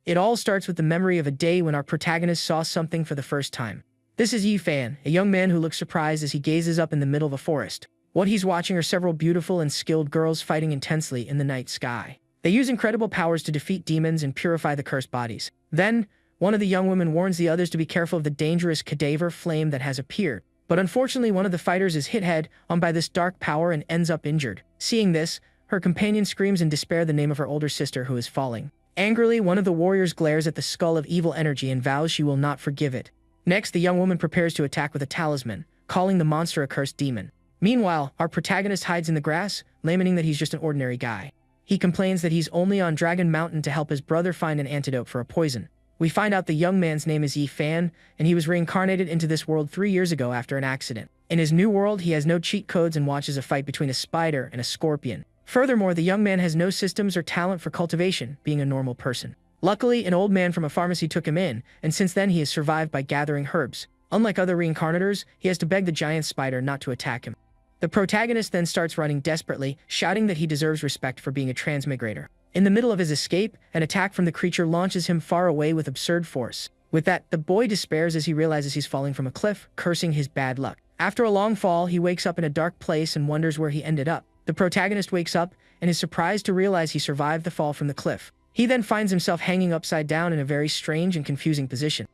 It all starts with the memory of a day when our protagonist saw something for the first time. This is Yi-fan, a young man who looks surprised as he gazes up in the middle of a forest. What he's watching are several beautiful and skilled girls fighting intensely in the night sky. They use incredible powers to defeat demons and purify the cursed bodies. Then, one of the young women warns the others to be careful of the dangerous cadaver flame that has appeared. But unfortunately, one of the fighters is hit head-on by this dark power and ends up injured. Seeing this, her companion screams in despair the name of her older sister who is falling. Angrily, one of the warriors glares at the skull of evil energy and vows she will not forgive it. Next, the young woman prepares to attack with a talisman, calling the monster a cursed demon. Meanwhile, our protagonist hides in the grass, lamenting that he's just an ordinary guy. He complains that he's only on Dragon Mountain to help his brother find an antidote for a poison. We find out the young man's name is Yi-fan, and he was reincarnated into this world 3 years ago after an accident. In his new world, he has no cheat codes and watches a fight between a spider and a scorpion. Furthermore, the young man has no systems or talent for cultivation, being a normal person. Luckily, an old man from a pharmacy took him in, and since then he has survived by gathering herbs. Unlike other reincarnators, he has to beg the giant spider not to attack him. The protagonist then starts running desperately, shouting that he deserves respect for being a transmigrator. In the middle of his escape, an attack from the creature launches him far away with absurd force. With that, the boy despairs as he realizes he's falling from a cliff, cursing his bad luck. After a long fall, he wakes up in a dark place and wonders where he ended up. The protagonist wakes up and is surprised to realize he survived the fall from the cliff. He then finds himself hanging upside down in a very strange and confusing position.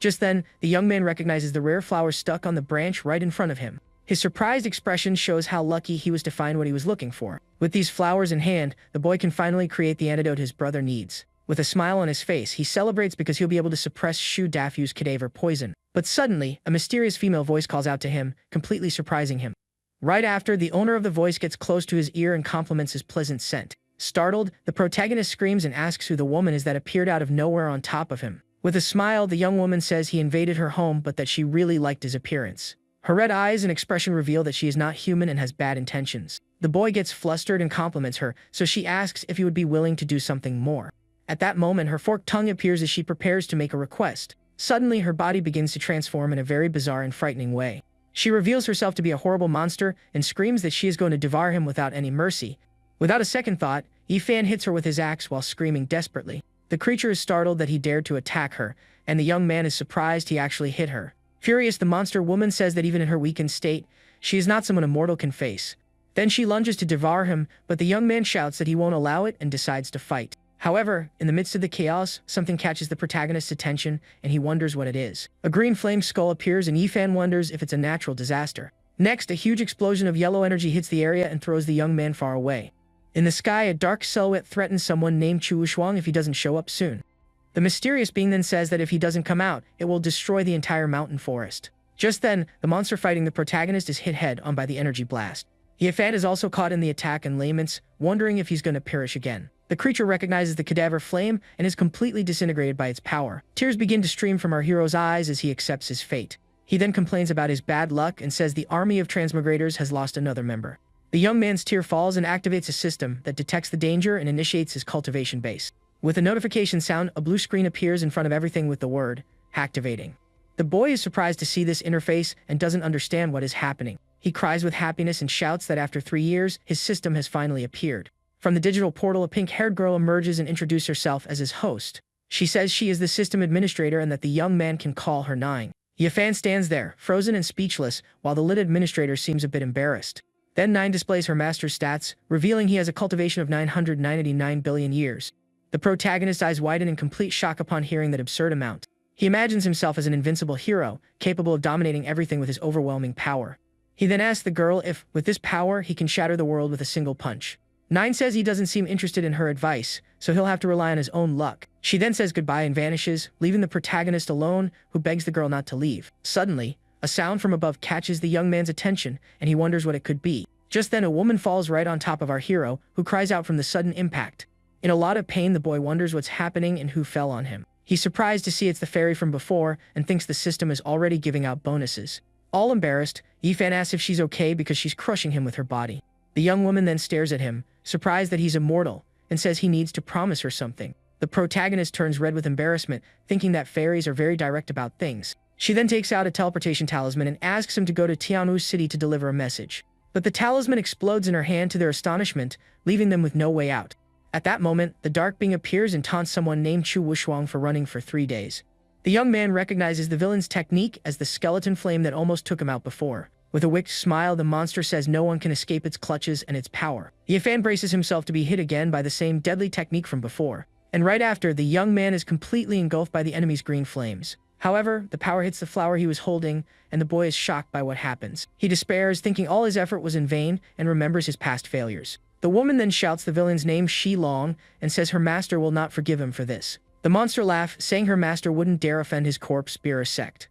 Just then, the young man recognizes the rare flower stuck on the branch right in front of him. His surprised expression shows how lucky he was to find what he was looking for. With these flowers in hand, the boy can finally create the antidote his brother needs. With a smile on his face, he celebrates because he'll be able to suppress Shu Dafyu's cadaver poison. But suddenly, a mysterious female voice calls out to him, completely surprising him. Right after, the owner of the voice gets close to his ear and compliments his pleasant scent. Startled, the protagonist screams and asks who the woman is that appeared out of nowhere on top of him. With a smile, the young woman says he invaded her home but that she really liked his appearance. Her red eyes and expression reveal that she is not human and has bad intentions. The boy gets flustered and compliments her, so she asks if he would be willing to do something more. At that moment, her forked tongue appears as she prepares to make a request. Suddenly, her body begins to transform in a very bizarre and frightening way. She reveals herself to be a horrible monster and screams that she is going to devour him without any mercy. Without a second thought, Yi-fan hits her with his axe while screaming desperately. The creature is startled that he dared to attack her, and the young man is surprised he actually hit her. Furious, the monster woman says that even in her weakened state, she is not someone a mortal can face. Then she lunges to devour him, but the young man shouts that he won't allow it and decides to fight. However, in the midst of the chaos, something catches the protagonist's attention, and he wonders what it is. A green flame skull appears, and Yi-fan wonders if it's a natural disaster. Next, a huge explosion of yellow energy hits the area and throws the young man far away. In the sky, a dark silhouette threatens someone named Chu Wuxuang if he doesn't show up soon. The mysterious being then says that if he doesn't come out, it will destroy the entire mountain forest. Just then, the monster fighting the protagonist is hit head-on by the energy blast. Yi-fan is also caught in the attack and laments, wondering if he's going to perish again. The creature recognizes the cadaver flame and is completely disintegrated by its power. Tears begin to stream from our hero's eyes as he accepts his fate. He then complains about his bad luck and says the army of transmigrators has lost another member. The young man's tear falls and activates a system that detects the danger and initiates his cultivation base. With a notification sound, a blue screen appears in front of everything with the word, "Activating." The boy is surprised to see this interface and doesn't understand what is happening. He cries with happiness and shouts that after 3 years, his system has finally appeared. From the digital portal, a pink-haired girl emerges and introduces herself as his host. She says she is the system administrator and that the young man can call her Nine. Yi-fan stands there, frozen and speechless, while the lit administrator seems a bit embarrassed. Then Nine displays her master's stats, revealing he has a cultivation of 999 billion years. The protagonist's eyes widen in complete shock upon hearing that absurd amount. He imagines himself as an invincible hero, capable of dominating everything with his overwhelming power. He then asks the girl if, with this power, he can shatter the world with a single punch. Nine says he doesn't seem interested in her advice, so he'll have to rely on his own luck. She then says goodbye and vanishes, leaving the protagonist alone, who begs the girl not to leave. Suddenly, a sound from above catches the young man's attention, and he wonders what it could be. Just then, a woman falls right on top of our hero, who cries out from the sudden impact. In a lot of pain, the boy wonders what's happening and who fell on him. He's surprised to see it's the fairy from before and thinks the system is already giving out bonuses. All embarrassed, Yi-fan asks if she's okay because she's crushing him with her body. The young woman then stares at him, surprised that he's immortal, and says he needs to promise her something. The protagonist turns red with embarrassment, thinking that fairies are very direct about things. She then takes out a teleportation talisman and asks him to go to Tianwu City to deliver a message. But the talisman explodes in her hand to their astonishment, leaving them with no way out. At that moment, the dark being appears and taunts someone named Chu Wushuang for running for 3 days. The young man recognizes the villain's technique as the skeleton flame that almost took him out before. With a wicked smile, the monster says no one can escape its clutches and its power. Yifan braces himself to be hit again by the same deadly technique from before. And right after, the young man is completely engulfed by the enemy's green flames. However, the power hits the flower he was holding, and the boy is shocked by what happens. He despairs, thinking all his effort was in vain, and remembers his past failures. The woman then shouts the villain's name Shi Long and says her master will not forgive him for this. The monster laughs, saying her master wouldn't dare offend his corpse bearer sect.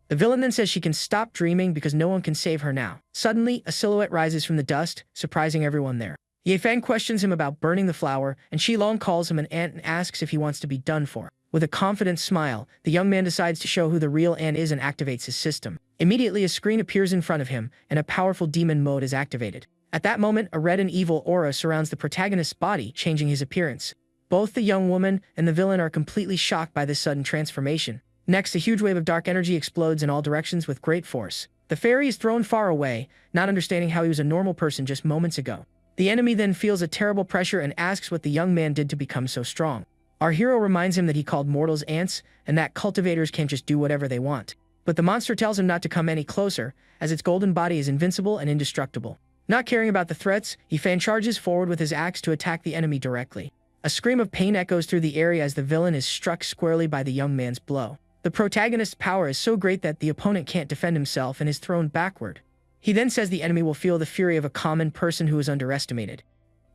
The villain then says she can stop dreaming because no one can save her now. Suddenly, a silhouette rises from the dust, surprising everyone there. Ye Fang questions him about burning the flower, and Shi Long calls him an ant and asks if he wants to be done for. With a confident smile, the young man decides to show who the real ant is and activates his system. Immediately, a screen appears in front of him, and a powerful demon mode is activated. At that moment, a red and evil aura surrounds the protagonist's body, changing his appearance. Both the young woman and the villain are completely shocked by this sudden transformation. Next, a huge wave of dark energy explodes in all directions with great force. The fairy is thrown far away, not understanding how he was a normal person just moments ago. The enemy then feels a terrible pressure and asks what the young man did to become so strong. Our hero reminds him that he called mortals ants, and that cultivators can't just do whatever they want. But the monster tells him not to come any closer, as its golden body is invincible and indestructible. Not caring about the threats, Yifan charges forward with his axe to attack the enemy directly. A scream of pain echoes through the area as the villain is struck squarely by the young man's blow. The protagonist's power is so great that the opponent can't defend himself and is thrown backward. He then says the enemy will feel the fury of a common person who is underestimated.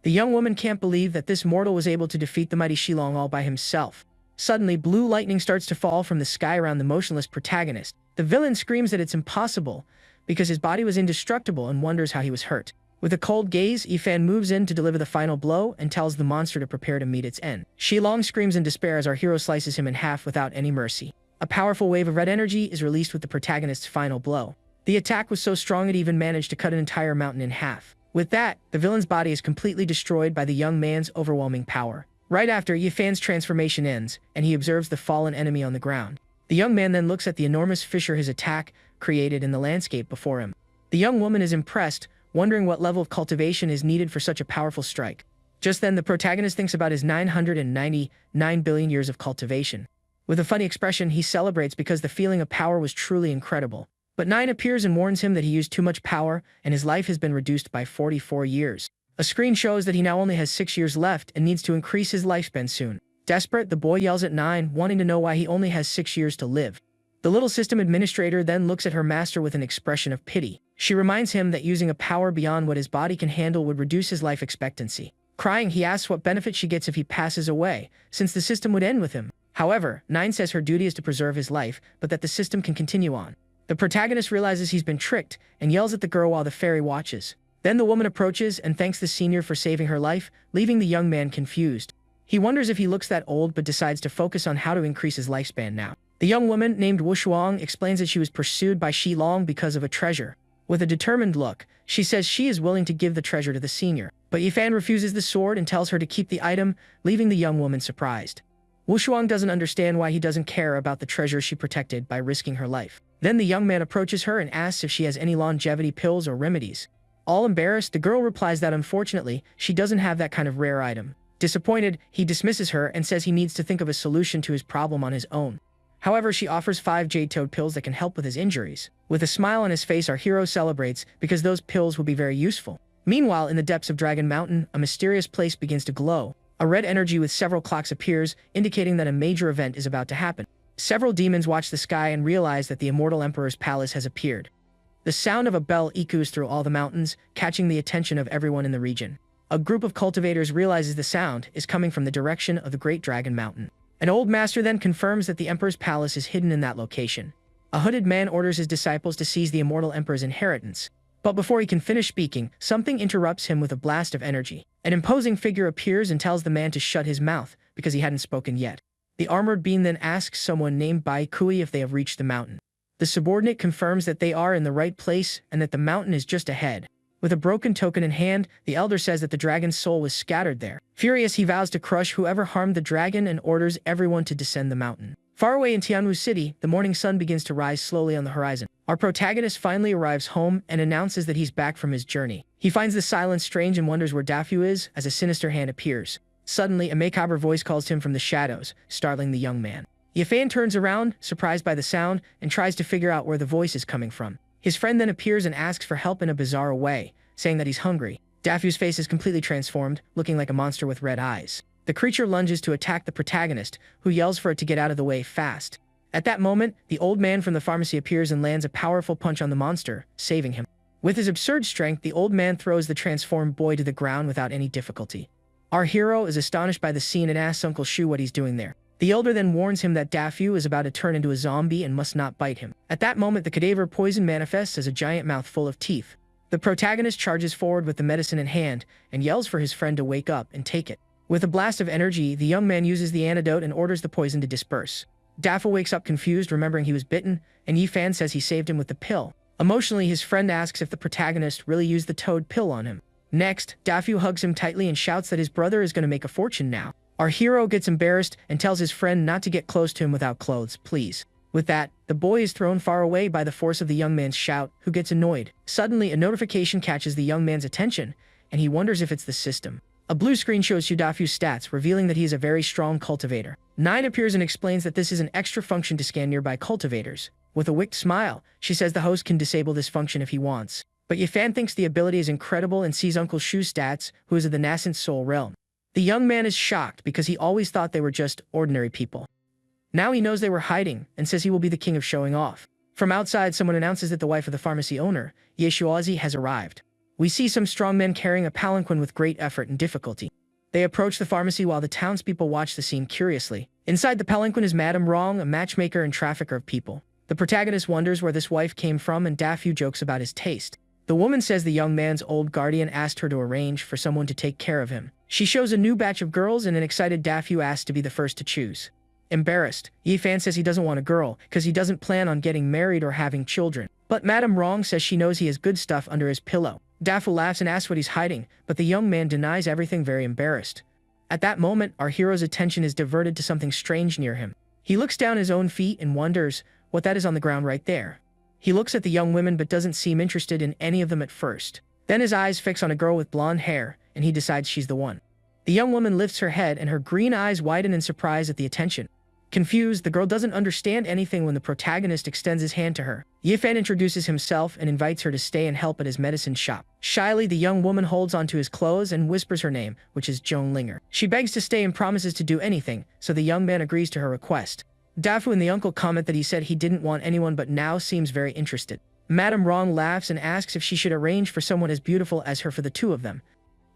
The young woman can't believe that this mortal was able to defeat the mighty Shilong all by himself. Suddenly, blue lightning starts to fall from the sky around the motionless protagonist. The villain screams that it's impossible, because his body was indestructible, and wonders how he was hurt. With a cold gaze, Yifan moves in to deliver the final blow and tells the monster to prepare to meet its end. Shilong screams in despair as our hero slices him in half without any mercy. A powerful wave of red energy is released with the protagonist's final blow. The attack was so strong it even managed to cut an entire mountain in half. With that, the villain's body is completely destroyed by the young man's overwhelming power. Right after, Yifan's transformation ends, and he observes the fallen enemy on the ground. The young man then looks at the enormous fissure his attack created in the landscape before him. The young woman is impressed, wondering what level of cultivation is needed for such a powerful strike. Just then, the protagonist thinks about his 999 billion years of cultivation. With a funny expression, he celebrates because the feeling of power was truly incredible. But Nine appears and warns him that he used too much power, and his life has been reduced by 44 years. A screen shows that he now only has 6 years left and needs to increase his lifespan soon. Desperate, the boy yells at Nine, wanting to know why he only has 6 years to live. The little system administrator then looks at her master with an expression of pity. She reminds him that using a power beyond what his body can handle would reduce his life expectancy. Crying, he asks what benefit she gets if he passes away, since the system would end with him. However, Nine says her duty is to preserve his life, but that the system can continue on. The protagonist realizes he's been tricked and yells at the girl while the fairy watches. Then the woman approaches and thanks the senior for saving her life, leaving the young man confused. He wonders if he looks that old but decides to focus on how to increase his lifespan now. The young woman, named Wushuang, explains that she was pursued by Shilong because of a treasure. With a determined look, she says she is willing to give the treasure to the senior. But Yifan refuses the sword and tells her to keep the item, leaving the young woman surprised. Wushuang doesn't understand why he doesn't care about the treasure she protected by risking her life. Then the young man approaches her and asks if she has any longevity pills or remedies. All embarrassed, the girl replies that unfortunately, she doesn't have that kind of rare item. Disappointed, he dismisses her and says he needs to think of a solution to his problem on his own. However, she offers 5 jade toad pills that can help with his injuries. With a smile on his face, our hero celebrates because those pills will be very useful. Meanwhile, in the depths of Dragon Mountain, a mysterious place begins to glow. A red energy with several clocks appears, indicating that a major event is about to happen. Several demons watch the sky and realize that the immortal emperor's palace has appeared. The sound of a bell echoes through all the mountains, catching the attention of everyone in the region. A group of cultivators realizes the sound is coming from the direction of the Great Dragon Mountain. An old master then confirms that the emperor's palace is hidden in that location. A hooded man orders his disciples to seize the immortal emperor's inheritance. But before he can finish speaking, something interrupts him with a blast of energy. An imposing figure appears and tells the man to shut his mouth, because he hadn't spoken yet. The armored being then asks someone named Bai Kui if they have reached the mountain. The subordinate confirms that they are in the right place and that the mountain is just ahead. With a broken token in hand, the elder says that the dragon's soul was scattered there. Furious, he vows to crush whoever harmed the dragon and orders everyone to descend the mountain. Far away in Tianwu City, the morning sun begins to rise slowly on the horizon. Our protagonist finally arrives home and announces that he's back from his journey. He finds the silence strange and wonders where Dafu is as a sinister hand appears. Suddenly, a macabre voice calls to him from the shadows, startling the young man. Yifan turns around, surprised by the sound, and tries to figure out where the voice is coming from. His friend then appears and asks for help in a bizarre way, saying that he's hungry. Dafu's face is completely transformed, looking like a monster with red eyes. The creature lunges to attack the protagonist, who yells for it to get out of the way fast. At that moment, the old man from the pharmacy appears and lands a powerful punch on the monster, saving him. With his absurd strength, the old man throws the transformed boy to the ground without any difficulty. Our hero is astonished by the scene and asks Uncle Shu what he's doing there. The elder then warns him that Dafu is about to turn into a zombie and must not bite him. At that moment, the cadaver poison manifests as a giant mouth full of teeth. The protagonist charges forward with the medicine in hand and yells for his friend to wake up and take it. With a blast of energy, the young man uses the antidote and orders the poison to disperse. Dafu wakes up confused, remembering he was bitten, and Yifan says he saved him with the pill. Emotionally, his friend asks if the protagonist really used the toad pill on him. Next, Dafu hugs him tightly and shouts that his brother is going to make a fortune now. Our hero gets embarrassed and tells his friend not to get close to him without clothes, please. With that, the boy is thrown far away by the force of the young man's shout, who gets annoyed. Suddenly, a notification catches the young man's attention, and he wonders if it's the system. A blue screen shows Dafu's stats, revealing that he is a very strong cultivator. 9 appears and explains that this is an extra function to scan nearby cultivators. With a wicked smile, she says the host can disable this function if he wants. But Yifan thinks the ability is incredible and sees Uncle Shu's stats, who is of the nascent soul realm. The young man is shocked because he always thought they were just ordinary people. Now he knows they were hiding and says he will be the king of showing off. From outside, someone announces that the wife of the pharmacy owner, Yeshuazi, has arrived. We see some strong men carrying a palanquin with great effort and difficulty. They approach the pharmacy while the townspeople watch the scene curiously. Inside the palanquin is Madame Wrong, a matchmaker and trafficker of people. The protagonist wonders where this wife came from, and Dafu jokes about his taste. The woman says the young man's old guardian asked her to arrange for someone to take care of him. She shows a new batch of girls, and an excited Dafu asks to be the first to choose. Embarrassed, Yifan says he doesn't want a girl because he doesn't plan on getting married or having children. But Madame Wrong says she knows he has good stuff under his pillow. Dafu laughs and asks what he's hiding, but the young man denies everything, very embarrassed. At that moment, our hero's attention is diverted to something strange near him. He looks down his own feet and wonders what that is on the ground right there. He looks at the young women but doesn't seem interested in any of them at first. Then his eyes fix on a girl with blonde hair, and he decides she's the one. The young woman lifts her head and her green eyes widen in surprise at the attention. Confused, the girl doesn't understand anything when the protagonist extends his hand to her. Yifan introduces himself and invites her to stay and help at his medicine shop. Shyly, the young woman holds onto his clothes and whispers her name, which is Joan Linger. She begs to stay and promises to do anything, so the young man agrees to her request. Dafu and the uncle comment that he said he didn't want anyone but now seems very interested. Madame Wrong laughs and asks if she should arrange for someone as beautiful as her for the two of them.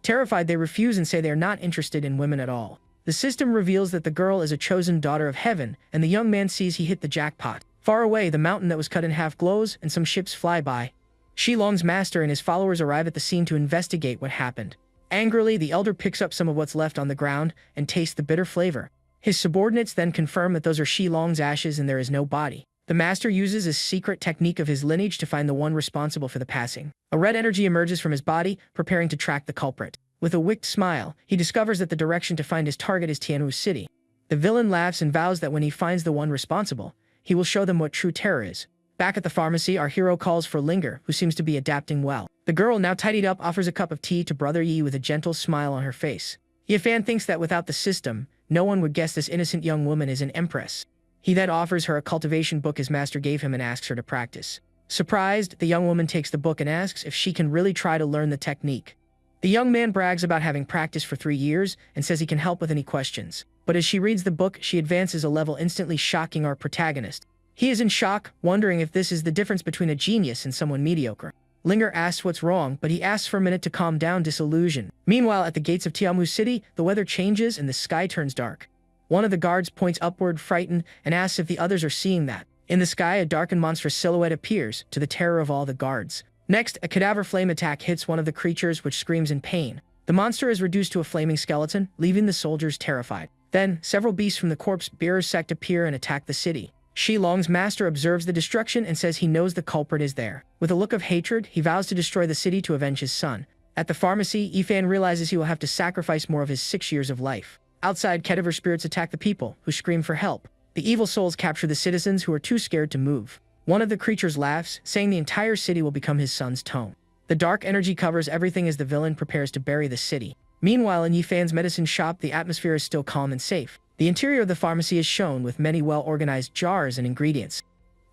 Terrified, they refuse and say they are not interested in women at all. The system reveals that the girl is a chosen daughter of heaven, and the young man sees he hit the jackpot. Far away, the mountain that was cut in half glows, and some ships fly by. Shilong's master and his followers arrive at the scene to investigate what happened. Angrily, the elder picks up some of what's left on the ground and tastes the bitter flavor. His subordinates then confirm that those are Shilong's ashes and there is no body. The master uses a secret technique of his lineage to find the one responsible for the passing. A red energy emerges from his body, preparing to track the culprit. With a wicked smile, he discovers that the direction to find his target is Tianwu City. The villain laughs and vows that when he finds the one responsible, he will show them what true terror is. Back at the pharmacy, our hero calls for Linger, who seems to be adapting well. The girl, now tidied up, offers a cup of tea to Brother Yi with a gentle smile on her face. Yifan thinks that without the system, no one would guess this innocent young woman is an empress. He then offers her a cultivation book his master gave him and asks her to practice. Surprised, the young woman takes the book and asks if she can really try to learn the technique. The young man brags about having practiced for 3 years and says he can help with any questions. But as she reads the book, she advances a level, instantly shocking our protagonist. He is in shock, wondering if this is the difference between a genius and someone mediocre. Linger asks what's wrong, but he asks for a minute to calm down, disillusioned. Meanwhile, at the gates of Tianwu City, the weather changes and the sky turns dark. One of the guards points upward, frightened, and asks if the others are seeing that. In the sky, a dark and monstrous silhouette appears, to the terror of all the guards. Next, a cadaver flame attack hits one of the creatures, which screams in pain. The monster is reduced to a flaming skeleton, leaving the soldiers terrified. Then, several beasts from the corpse bearers sect appear and attack the city. Shilong's master observes the destruction and says he knows the culprit is there. With a look of hatred, he vows to destroy the city to avenge his son. At the pharmacy, Yifan realizes he will have to sacrifice more of his 6 years of life. Outside, cadaver spirits attack the people, who scream for help. The evil souls capture the citizens, who are too scared to move. One of the creatures laughs, saying the entire city will become his son's tomb. The dark energy covers everything as the villain prepares to bury the city. Meanwhile, in Yifan's medicine shop, the atmosphere is still calm and safe. The interior of the pharmacy is shown with many well-organized jars and ingredients.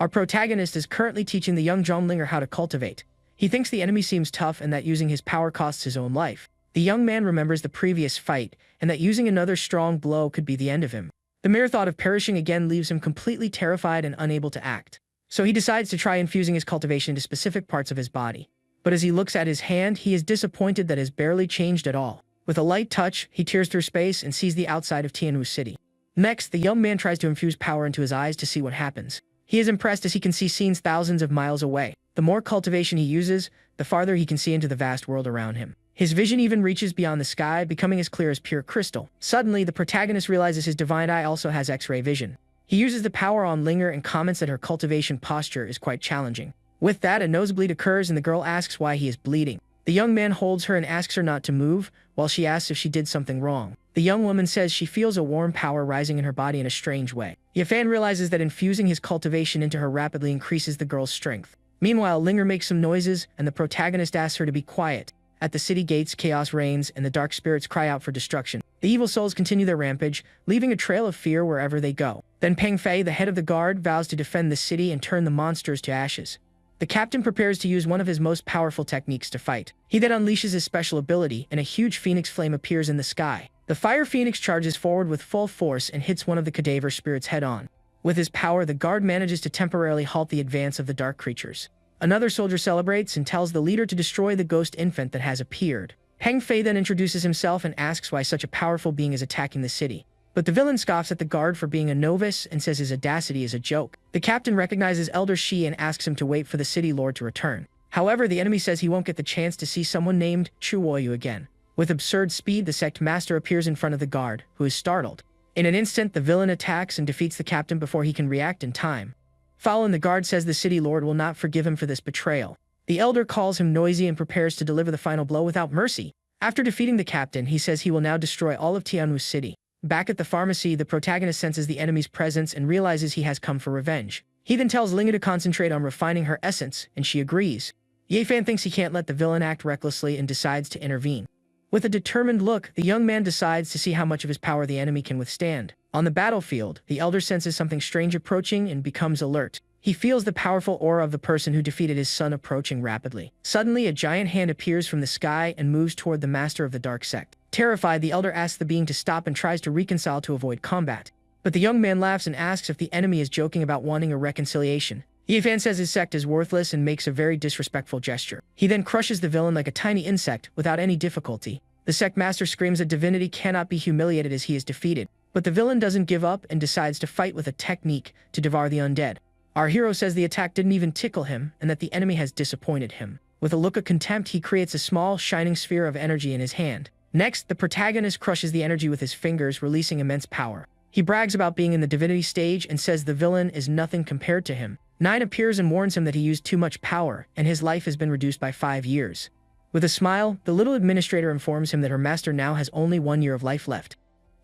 Our protagonist is currently teaching the young Zhonglinger how to cultivate. He thinks the enemy seems tough and that using his power costs his own life. The young man remembers the previous fight and that using another strong blow could be the end of him. The mere thought of perishing again leaves him completely terrified and unable to act. So he decides to try infusing his cultivation into specific parts of his body. But as he looks at his hand, he is disappointed that it has barely changed at all. With a light touch, he tears through space and sees the outside of Tianwu City. Next, the young man tries to infuse power into his eyes to see what happens. He is impressed as he can see scenes thousands of miles away. The more cultivation he uses, the farther he can see into the vast world around him. His vision even reaches beyond the sky, becoming as clear as pure crystal. Suddenly, the protagonist realizes his divine eye also has X-ray vision. He uses the power on Linger and comments that her cultivation posture is quite challenging. With that, a nosebleed occurs and the girl asks why he is bleeding. The young man holds her and asks her not to move, while she asks if she did something wrong. The young woman says she feels a warm power rising in her body in a strange way. Yifan realizes that infusing his cultivation into her rapidly increases the girl's strength. Meanwhile, Linger makes some noises, and the protagonist asks her to be quiet. At the city gates, chaos reigns, and the dark spirits cry out for destruction. The evil souls continue their rampage, leaving a trail of fear wherever they go. Then Peng Fei, the head of the guard, vows to defend the city and turn the monsters to ashes. The captain prepares to use one of his most powerful techniques to fight. He then unleashes his special ability, and a huge phoenix flame appears in the sky. The fire phoenix charges forward with full force and hits one of the cadaver spirits head-on. With his power, the guard manages to temporarily halt the advance of the dark creatures. Another soldier celebrates and tells the leader to destroy the ghost infant that has appeared. Peng Fei then introduces himself and asks why such a powerful being is attacking the city. But the villain scoffs at the guard for being a novice and says his audacity is a joke. The captain recognizes Elder Shi and asks him to wait for the city lord to return. However, the enemy says he won't get the chance to see someone named Chu Woyu again. With absurd speed, the sect master appears in front of the guard, who is startled. In an instant, the villain attacks and defeats the captain before he can react in time. Fallen, the guard says the city lord will not forgive him for this betrayal. The elder calls him noisy and prepares to deliver the final blow without mercy. After defeating the captain, he says he will now destroy all of Tianwu City. Back at the pharmacy, the protagonist senses the enemy's presence and realizes he has come for revenge. He then tells Linga to concentrate on refining her essence, and she agrees. Yifan thinks he can't let the villain act recklessly and decides to intervene. With a determined look, the young man decides to see how much of his power the enemy can withstand. On the battlefield, the elder senses something strange approaching and becomes alert. He feels the powerful aura of the person who defeated his son approaching rapidly. Suddenly, a giant hand appears from the sky and moves toward the master of the dark sect. Terrified, the elder asks the being to stop and tries to reconcile to avoid combat. But the young man laughs and asks if the enemy is joking about wanting a reconciliation. Yifan says his sect is worthless and makes a very disrespectful gesture. He then crushes the villain like a tiny insect without any difficulty. The sect master screams that divinity cannot be humiliated as he is defeated. But the villain doesn't give up and decides to fight with a technique to devour the undead. Our hero says the attack didn't even tickle him and that the enemy has disappointed him. With a look of contempt, he creates a small, shining sphere of energy in his hand. Next, the protagonist crushes the energy with his fingers, releasing immense power. He brags about being in the divinity stage and says the villain is nothing compared to him. Nine appears and warns him that he used too much power, and his life has been reduced by 5 years. With a smile, the little administrator informs him that her master now has only 1 year of life left.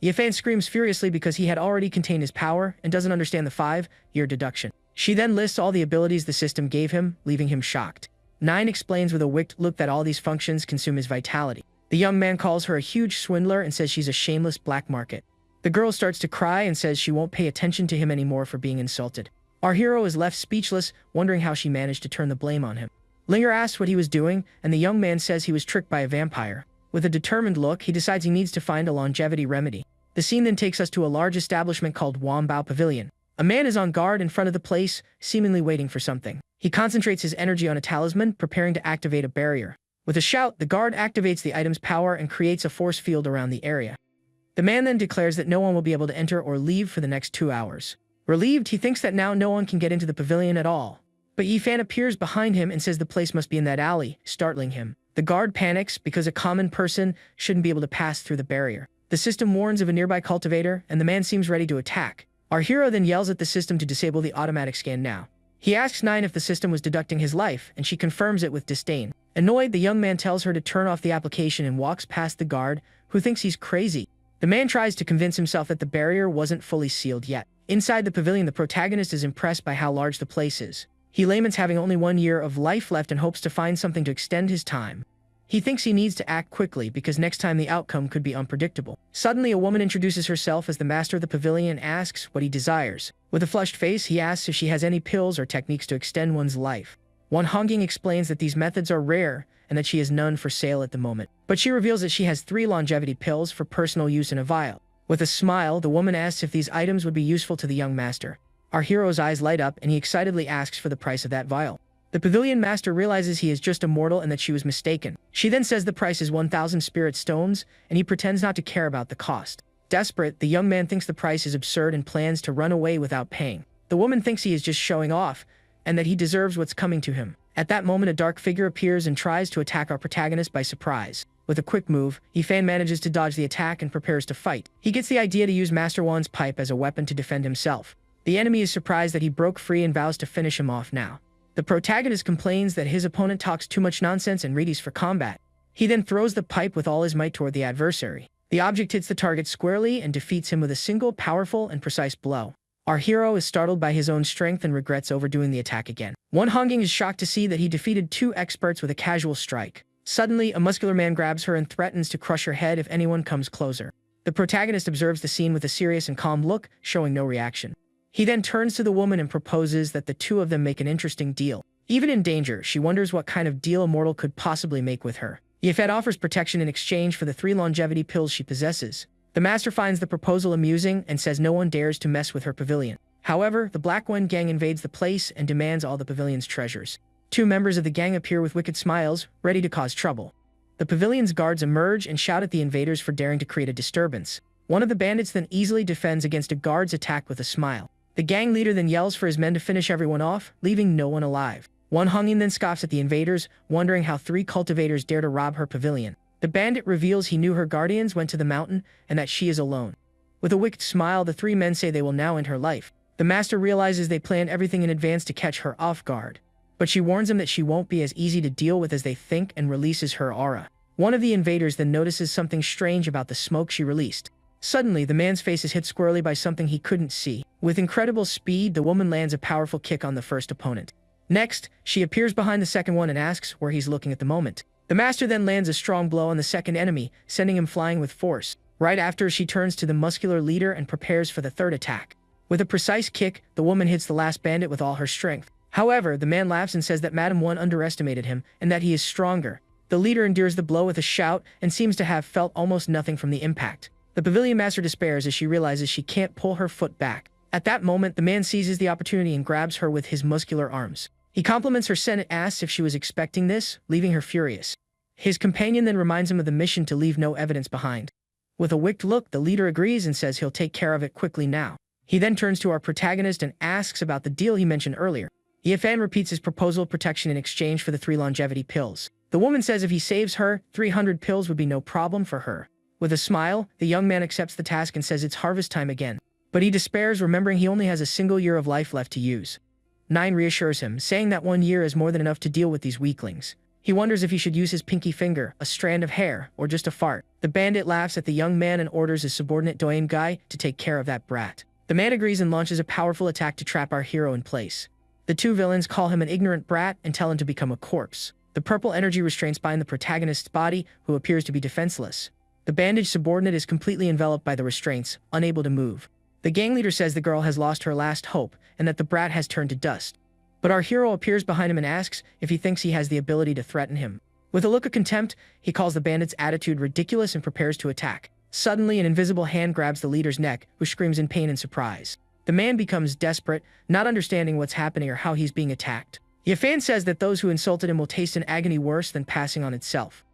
Yifan screams furiously because he had already contained his power and doesn't understand the 5-year deduction. She then lists all the abilities the system gave him, leaving him shocked. Nine explains with a wicked look that all these functions consume his vitality. The young man calls her a huge swindler and says she's a shameless black market. The girl starts to cry and says she won't pay attention to him anymore for being insulted. Our hero is left speechless, wondering how she managed to turn the blame on him. Linger asks what he was doing, and the young man says he was tricked by a vampire. With a determined look, he decides he needs to find a longevity remedy. The scene then takes us to a large establishment called Wambao Pavilion. A man is on guard in front of the place, seemingly waiting for something. He concentrates his energy on a talisman, preparing to activate a barrier. With a shout, the guard activates the item's power and creates a force field around the area. The man then declares that no one will be able to enter or leave for the next 2 hours. Relieved, he thinks that now no one can get into the pavilion at all. But Yifan appears behind him and says the place must be in that alley, startling him. The guard panics because a common person shouldn't be able to pass through the barrier. The system warns of a nearby cultivator, and the man seems ready to attack. Our hero then yells at the system to disable the automatic scan now. He asks Nine if the system was deducting his life, and she confirms it with disdain. Annoyed, the young man tells her to turn off the application and walks past the guard, who thinks he's crazy. The man tries to convince himself that the barrier wasn't fully sealed yet. Inside the pavilion, the protagonist is impressed by how large the place is. He laments having only 1 year of life left and hopes to find something to extend his time. He thinks he needs to act quickly because next time the outcome could be unpredictable. Suddenly, a woman introduces herself as the master of the pavilion and asks what he desires. With a flushed face, he asks if she has any pills or techniques to extend one's life. Won Hongying explains that these methods are rare and that she has none for sale at the moment. But she reveals that she has 3 longevity pills for personal use in a vial. With a smile, the woman asks if these items would be useful to the young master. Our hero's eyes light up and he excitedly asks for the price of that vial. The pavilion master realizes he is just a mortal and that she was mistaken. She then says the price is 1,000 spirit stones, and he pretends not to care about the cost. Desperate, the young man thinks the price is absurd and plans to run away without paying. The woman thinks he is just showing off, and that he deserves what's coming to him. At that moment, a dark figure appears and tries to attack our protagonist by surprise. With a quick move, Yifan manages to dodge the attack and prepares to fight. He gets the idea to use Master Wan's pipe as a weapon to defend himself. The enemy is surprised that he broke free and vows to finish him off now. The protagonist complains that his opponent talks too much nonsense and readies for combat. He then throws the pipe with all his might toward the adversary. The object hits the target squarely and defeats him with a single powerful and precise blow. Our hero is startled by his own strength and regrets overdoing the attack again. Won Hongying is shocked to see that he defeated 2 experts with a casual strike. Suddenly, a muscular man grabs her and threatens to crush her head if anyone comes closer. The protagonist observes the scene with a serious and calm look, showing no reaction. He then turns to the woman and proposes that the 2 of them make an interesting deal. Even in danger, she wonders what kind of deal a mortal could possibly make with her. Yifan offers protection in exchange for the 3 longevity pills she possesses. The master finds the proposal amusing and says no one dares to mess with her pavilion. However, the Black One gang invades the place and demands all the pavilion's treasures. 2 members of the gang appear with wicked smiles, ready to cause trouble. The pavilion's guards emerge and shout at the invaders for daring to create a disturbance. One of the bandits then easily defends against a guard's attack with a smile. The gang leader then yells for his men to finish everyone off, leaving no one alive. Won Hongying then scoffs at the invaders, wondering how 3 cultivators dare to rob her pavilion. The bandit reveals he knew her guardians went to the mountain and that she is alone. With a wicked smile, the 3 men say they will now end her life. The master realizes they planned everything in advance to catch her off guard. But she warns him that she won't be as easy to deal with as they think and releases her aura. One of the invaders then notices something strange about the smoke she released. Suddenly, the man's face is hit squarely by something he couldn't see. With incredible speed, the woman lands a powerful kick on the first opponent. Next, she appears behind the second one and asks where he's looking at the moment. The master then lands a strong blow on the second enemy, sending him flying with force. Right after, she turns to the muscular leader and prepares for the third attack. With a precise kick, the woman hits the last bandit with all her strength. However, the man laughs and says that Madam One underestimated him and that he is stronger. The leader endures the blow with a shout and seems to have felt almost nothing from the impact. The pavilion master despairs as she realizes she can't pull her foot back. At that moment, the man seizes the opportunity and grabs her with his muscular arms. He compliments her and asks if she was expecting this, leaving her furious. His companion then reminds him of the mission to leave no evidence behind. With a wicked look, the leader agrees and says he'll take care of it quickly now. He then turns to our protagonist and asks about the deal he mentioned earlier. Yifan repeats his proposal of protection in exchange for the 3 longevity pills. The woman says if he saves her, 300 pills would be no problem for her. With a smile, the young man accepts the task and says it's harvest time again. But he despairs, remembering he only has a single year of life left to use. 9 reassures him, saying that 1 year is more than enough to deal with these weaklings. He wonders if he should use his pinky finger, a strand of hair, or just a fart. The bandit laughs at the young man and orders his subordinate Doyen Guy to take care of that brat. The man agrees and launches a powerful attack to trap our hero in place. The 2 villains call him an ignorant brat and tell him to become a corpse. The purple energy restraints bind the protagonist's body, who appears to be defenseless. The bandaged subordinate is completely enveloped by the restraints, unable to move. The gang leader says the girl has lost her last hope and that the brat has turned to dust. But our hero appears behind him and asks if he thinks he has the ability to threaten him. With a look of contempt, he calls the bandit's attitude ridiculous and prepares to attack. Suddenly, an invisible hand grabs the leader's neck, who screams in pain and surprise. The man becomes desperate, not understanding what's happening or how he's being attacked. Yifan says that those who insulted him will taste an agony worse than passing on itself.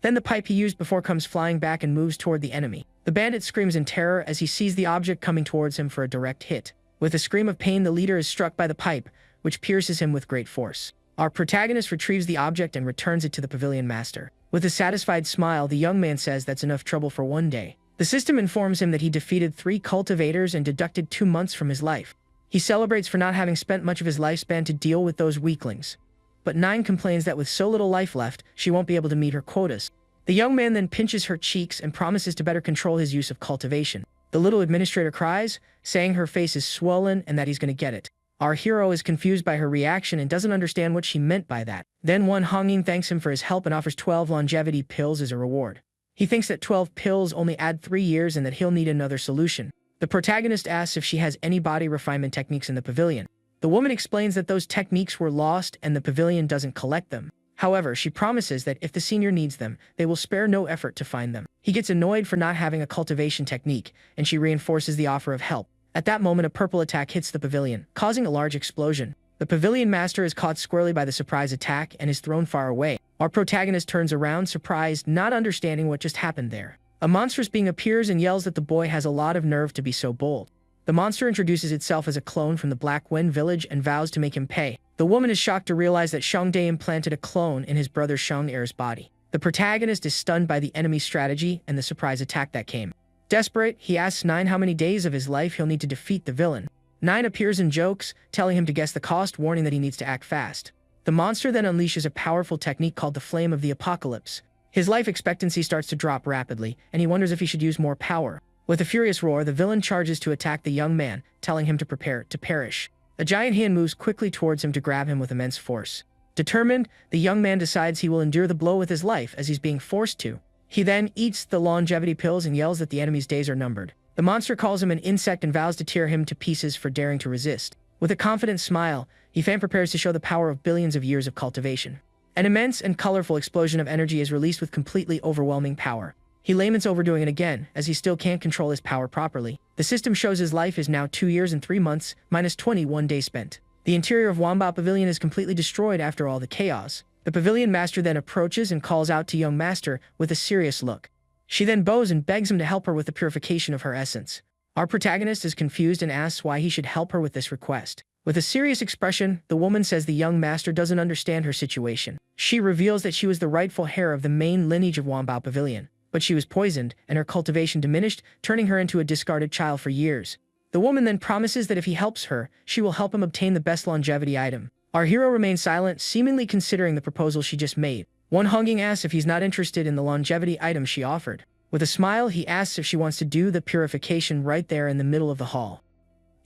Then the pipe he used before comes flying back and moves toward the enemy. The bandit screams in terror as he sees the object coming towards him for a direct hit. With a scream of pain, the leader is struck by the pipe, which pierces him with great force. Our protagonist retrieves the object and returns it to the pavilion master. With a satisfied smile, the young man says that's enough trouble for 1 day. The system informs him that he defeated 3 cultivators and deducted 2 months from his life. He celebrates for not having spent much of his lifespan to deal with those weaklings. But 9 complains that with so little life left, she won't be able to meet her quotas. The young man then pinches her cheeks and promises to better control his use of cultivation. The little administrator cries, saying her face is swollen and that he's going to get it. Our hero is confused by her reaction and doesn't understand what she meant by that. Then Won Honging thanks him for his help and offers 12 longevity pills as a reward. He thinks that 12 pills only add 3 years and that he'll need another solution. The protagonist asks if she has any body refinement techniques in the pavilion. The woman explains that those techniques were lost and the pavilion doesn't collect them. However, she promises that if the senior needs them, they will spare no effort to find them. He gets annoyed for not having a cultivation technique, and she reinforces the offer of help. At that moment, a purple attack hits the pavilion, causing a large explosion. The pavilion master is caught squarely by the surprise attack and is thrown far away. Our protagonist turns around, surprised, not understanding what just happened there. A monstrous being appears and yells that the boy has a lot of nerve to be so bold. The monster introduces itself as a clone from the Black Wen village and vows to make him pay. The woman is shocked to realize that Shangde implanted a clone in his brother Shang-Er's body. The protagonist is stunned by the enemy's strategy and the surprise attack that came. Desperate, he asks Nine how many days of his life he'll need to defeat the villain. Nine appears and jokes, telling him to guess the cost, warning that he needs to act fast. The monster then unleashes a powerful technique called the Flame of the Apocalypse. His life expectancy starts to drop rapidly, and he wonders if he should use more power. With a furious roar, the villain charges to attack the young man, telling him to prepare to perish. A giant hand moves quickly towards him to grab him with immense force. Determined, the young man decides he will endure the blow with his life as he's being forced to. He then eats the longevity pills and yells that the enemy's days are numbered. The monster calls him an insect and vows to tear him to pieces for daring to resist. With a confident smile, Yifan prepares to show the power of billions of years of cultivation. An immense and colorful explosion of energy is released with completely overwhelming power. He laments overdoing it again, as he still can't control his power properly. The system shows his life is now 2 years and 3 months, minus 21 days spent. The interior of Wanbao Pavilion is completely destroyed after all the chaos. The pavilion master then approaches and calls out to young master with a serious look. She then bows and begs him to help her with the purification of her essence. Our protagonist is confused and asks why he should help her with this request. With a serious expression, the woman says the young master doesn't understand her situation. She reveals that she was the rightful heir of the main lineage of Wanbao Pavilion, but she was poisoned and her cultivation diminished, turning her into a discarded child for years. The woman then promises that if he helps her, she will help him obtain the best longevity item. Our hero remains silent, seemingly considering the proposal she just made. Won Honging asks if he's not interested in the longevity item she offered. With a smile, he asks if she wants to do the purification right there in the middle of the hall.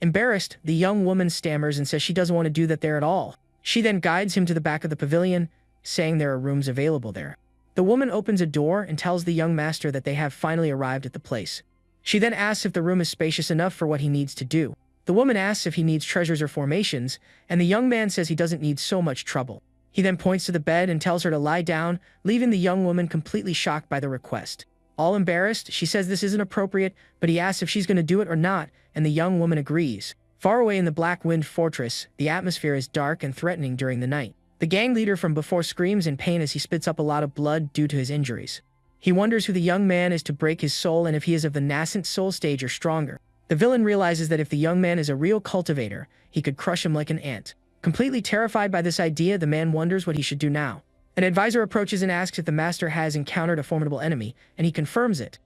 Embarrassed, the young woman stammers and says she doesn't want to do that there at all. She then guides him to the back of the pavilion, saying there are rooms available there. The woman opens a door and tells the young master that they have finally arrived at the place. She then asks if the room is spacious enough for what he needs to do. The woman asks if he needs treasures or formations, and the young man says he doesn't need so much trouble. He then points to the bed and tells her to lie down, leaving the young woman completely shocked by the request. All embarrassed, she says this isn't appropriate, but he asks if she's going to do it or not, and the young woman agrees. Far away in the Black Wind Fortress, the atmosphere is dark and threatening during the night. The gang leader from before screams in pain as he spits up a lot of blood due to his injuries. He wonders who the young man is to break his soul and if he is of the nascent soul stage or stronger. The villain realizes that if the young man is a real cultivator, he could crush him like an ant. Completely terrified by this idea, the man wonders what he should do now. An advisor approaches and asks if the master has encountered a formidable enemy, and he confirms it.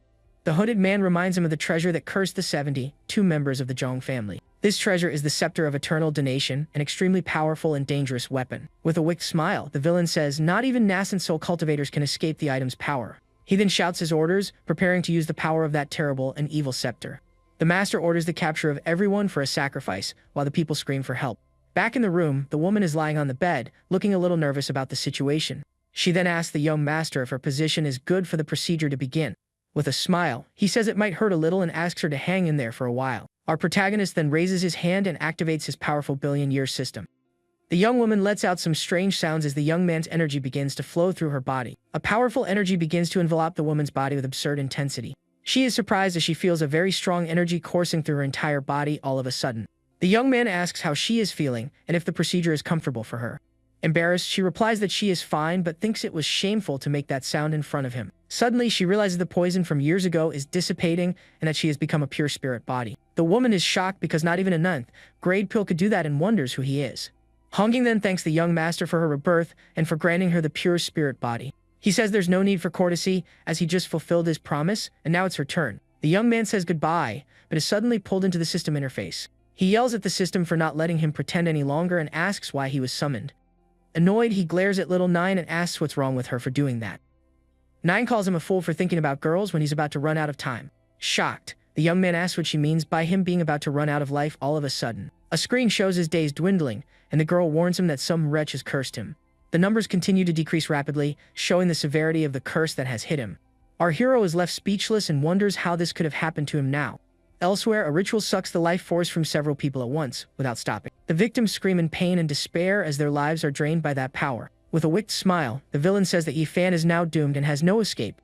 The hooded man reminds him of the treasure that cursed the 72 members of the Zhong family. This treasure is the Scepter of Eternal Donation, an extremely powerful and dangerous weapon. With a wicked smile, the villain says not even nascent soul cultivators can escape the item's power. He then shouts his orders, preparing to use the power of that terrible and evil scepter. The master orders the capture of everyone for a sacrifice, while the people scream for help. Back in the room, the woman is lying on the bed, looking a little nervous about the situation. She then asks the young master if her position is good for the procedure to begin. With a smile, he says it might hurt a little and asks her to hang in there for a while. Our protagonist then raises his hand and activates his powerful billion-year system. The young woman lets out some strange sounds as the young man's energy begins to flow through her body. A powerful energy begins to envelop the woman's body with absurd intensity. She is surprised as she feels a very strong energy coursing through her entire body all of a sudden. The young man asks how she is feeling and if the procedure is comfortable for her. Embarrassed, she replies that she is fine but thinks it was shameful to make that sound in front of him. Suddenly, she realizes the poison from years ago is dissipating and that she has become a pure spirit body. The woman is shocked because not even a ninth grade pill could do that and wonders who he is. Honging then thanks the young master for her rebirth and for granting her the pure spirit body. He says there's no need for courtesy as he just fulfilled his promise and now it's her turn. The young man says goodbye, but is suddenly pulled into the system interface. He yells at the system for not letting him pretend any longer and asks why he was summoned. Annoyed, he glares at little Nine and asks what's wrong with her for doing that. Nine calls him a fool for thinking about girls when he's about to run out of time. Shocked, the young man asks what she means by him being about to run out of life all of a sudden. A screen shows his days dwindling, and the girl warns him that some wretch has cursed him. The numbers continue to decrease rapidly, showing the severity of the curse that has hit him. Our hero is left speechless and wonders how this could have happened to him now. Elsewhere, a ritual sucks the life force from several people at once, without stopping. The victims scream in pain and despair as their lives are drained by that power. With a wicked smile, the villain says that Yifan is now doomed and has no escape.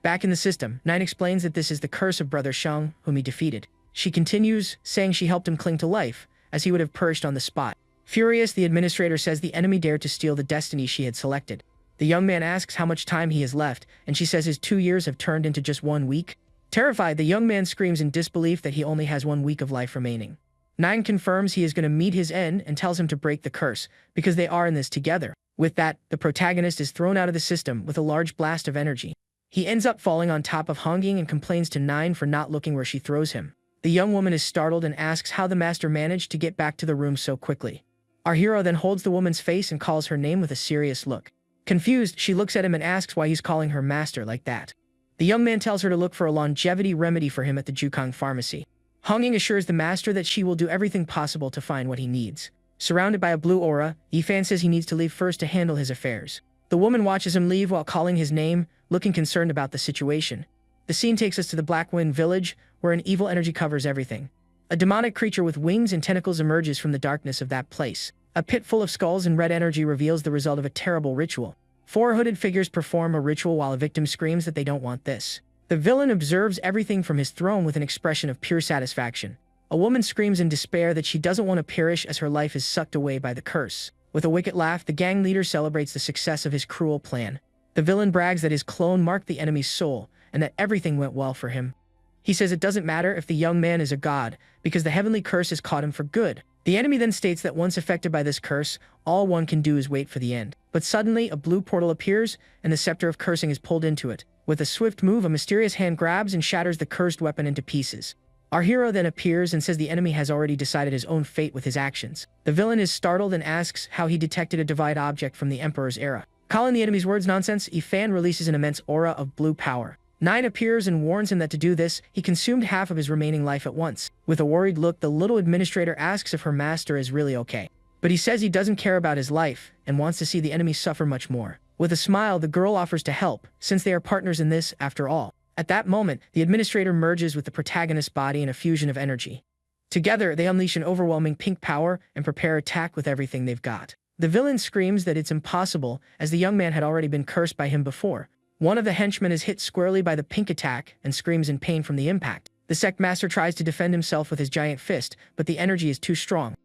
Back in the system, Nine explains that this is the curse of Brother Shang, whom he defeated. She continues, saying she helped him cling to life, as he would have perished on the spot. Furious, the administrator says the enemy dared to steal the destiny she had selected. The young man asks how much time he has left, and she says his 2 years have turned into just 1 week. Terrified, the young man screams in disbelief that he only has 1 week of life remaining. Nine confirms he is going to meet his end and tells him to break the curse, because they are in this together. With that, the protagonist is thrown out of the system with a large blast of energy. He ends up falling on top of Honging and complains to Nine for not looking where she throws him. The young woman is startled and asks how the master managed to get back to the room so quickly. Our hero then holds the woman's face and calls her name with a serious look. Confused, she looks at him and asks why he's calling her master like that. The young man tells her to look for a longevity remedy for him at the Jukang pharmacy. Honging assures the master that she will do everything possible to find what he needs. Surrounded by a blue aura, Yifan says he needs to leave first to handle his affairs. The woman watches him leave while calling his name, looking concerned about the situation. The scene takes us to the Black Wind village, where an evil energy covers everything. A demonic creature with wings and tentacles emerges from the darkness of that place. A pit full of skulls and red energy reveals the result of a terrible ritual. 4 hooded figures perform a ritual while a victim screams that they don't want this. The villain observes everything from his throne with an expression of pure satisfaction. A woman screams in despair that she doesn't want to perish as her life is sucked away by the curse. With a wicked laugh, the gang leader celebrates the success of his cruel plan. The villain brags that his clone marked the enemy's soul, and that everything went well for him. He says it doesn't matter if the young man is a god, because the heavenly curse has caught him for good. The enemy then states that once affected by this curse, all one can do is wait for the end. But suddenly, a blue portal appears, and the scepter of cursing is pulled into it. With a swift move, a mysterious hand grabs and shatters the cursed weapon into pieces. Our hero then appears and says the enemy has already decided his own fate with his actions. The villain is startled and asks how he detected a divine object from the Emperor's era. Calling the enemy's words nonsense, Yifan releases an immense aura of blue power. Nine appears and warns him that to do this, he consumed half of his remaining life at once. With a worried look, the little administrator asks if her master is really okay. But he says he doesn't care about his life, and wants to see the enemy suffer much more. With a smile, the girl offers to help, since they are partners in this, after all. At that moment, the administrator merges with the protagonist's body in a fusion of energy. Together, they unleash an overwhelming pink power and prepare attack with everything they've got. The villain screams that it's impossible, as the young man had already been cursed by him before. One of the henchmen is hit squarely by the pink attack and screams in pain from the impact. The sect master tries to defend himself with his giant fist, but the energy is too strong.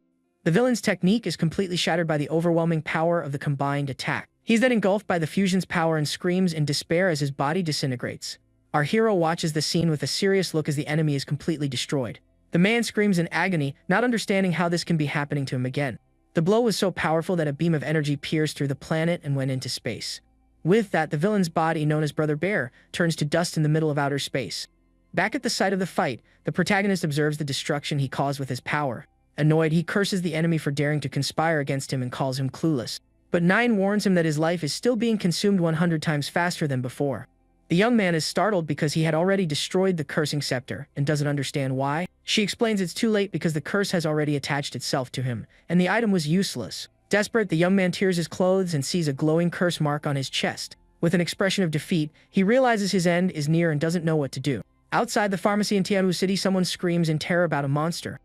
The villain's technique is completely shattered by the overwhelming power of the combined attack. He's then engulfed by the fusion's power and screams in despair as his body disintegrates. Our hero watches the scene with a serious look as the enemy is completely destroyed. The man screams in agony, not understanding how this can be happening to him again. The blow was so powerful that a beam of energy pierced through the planet and went into space. With that, the villain's body, known as Brother Bear, turns to dust in the middle of outer space. Back at the site of the fight, the protagonist observes the destruction he caused with his power. Annoyed, he curses the enemy for daring to conspire against him and calls him clueless. But Nine warns him that his life is still being consumed 100 times faster than before. The young man is startled because he had already destroyed the cursing scepter and doesn't understand why. She explains it's too late because the curse has already attached itself to him, and the item was useless. Desperate, the young man tears his clothes and sees a glowing curse mark on his chest. With an expression of defeat, he realizes his end is near and doesn't know what to do. Outside the pharmacy in Tianwu City, someone screams in terror about a monster.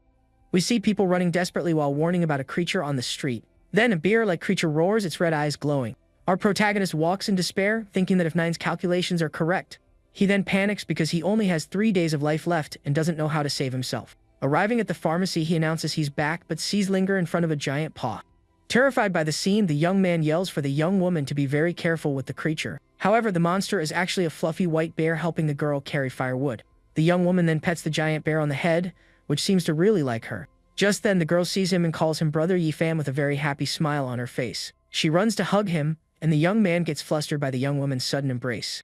We see people running desperately while warning about a creature on the street. Then a bear-like creature roars, its red eyes glowing. Our protagonist walks in despair, thinking that if Nine's calculations are correct. He then panics because he only has 3 days of life left and doesn't know how to save himself. Arriving at the pharmacy, he announces he's back but sees Linger in front of a giant paw. Terrified by the scene, the young man yells for the young woman to be very careful with the creature. However, the monster is actually a fluffy white bear helping the girl carry firewood. The young woman then pets the giant bear on the head, which seems to really like her. Just then, the girl sees him and calls him Brother Yifan with a very happy smile on her face. She runs to hug him, and the young man gets flustered by the young woman's sudden embrace.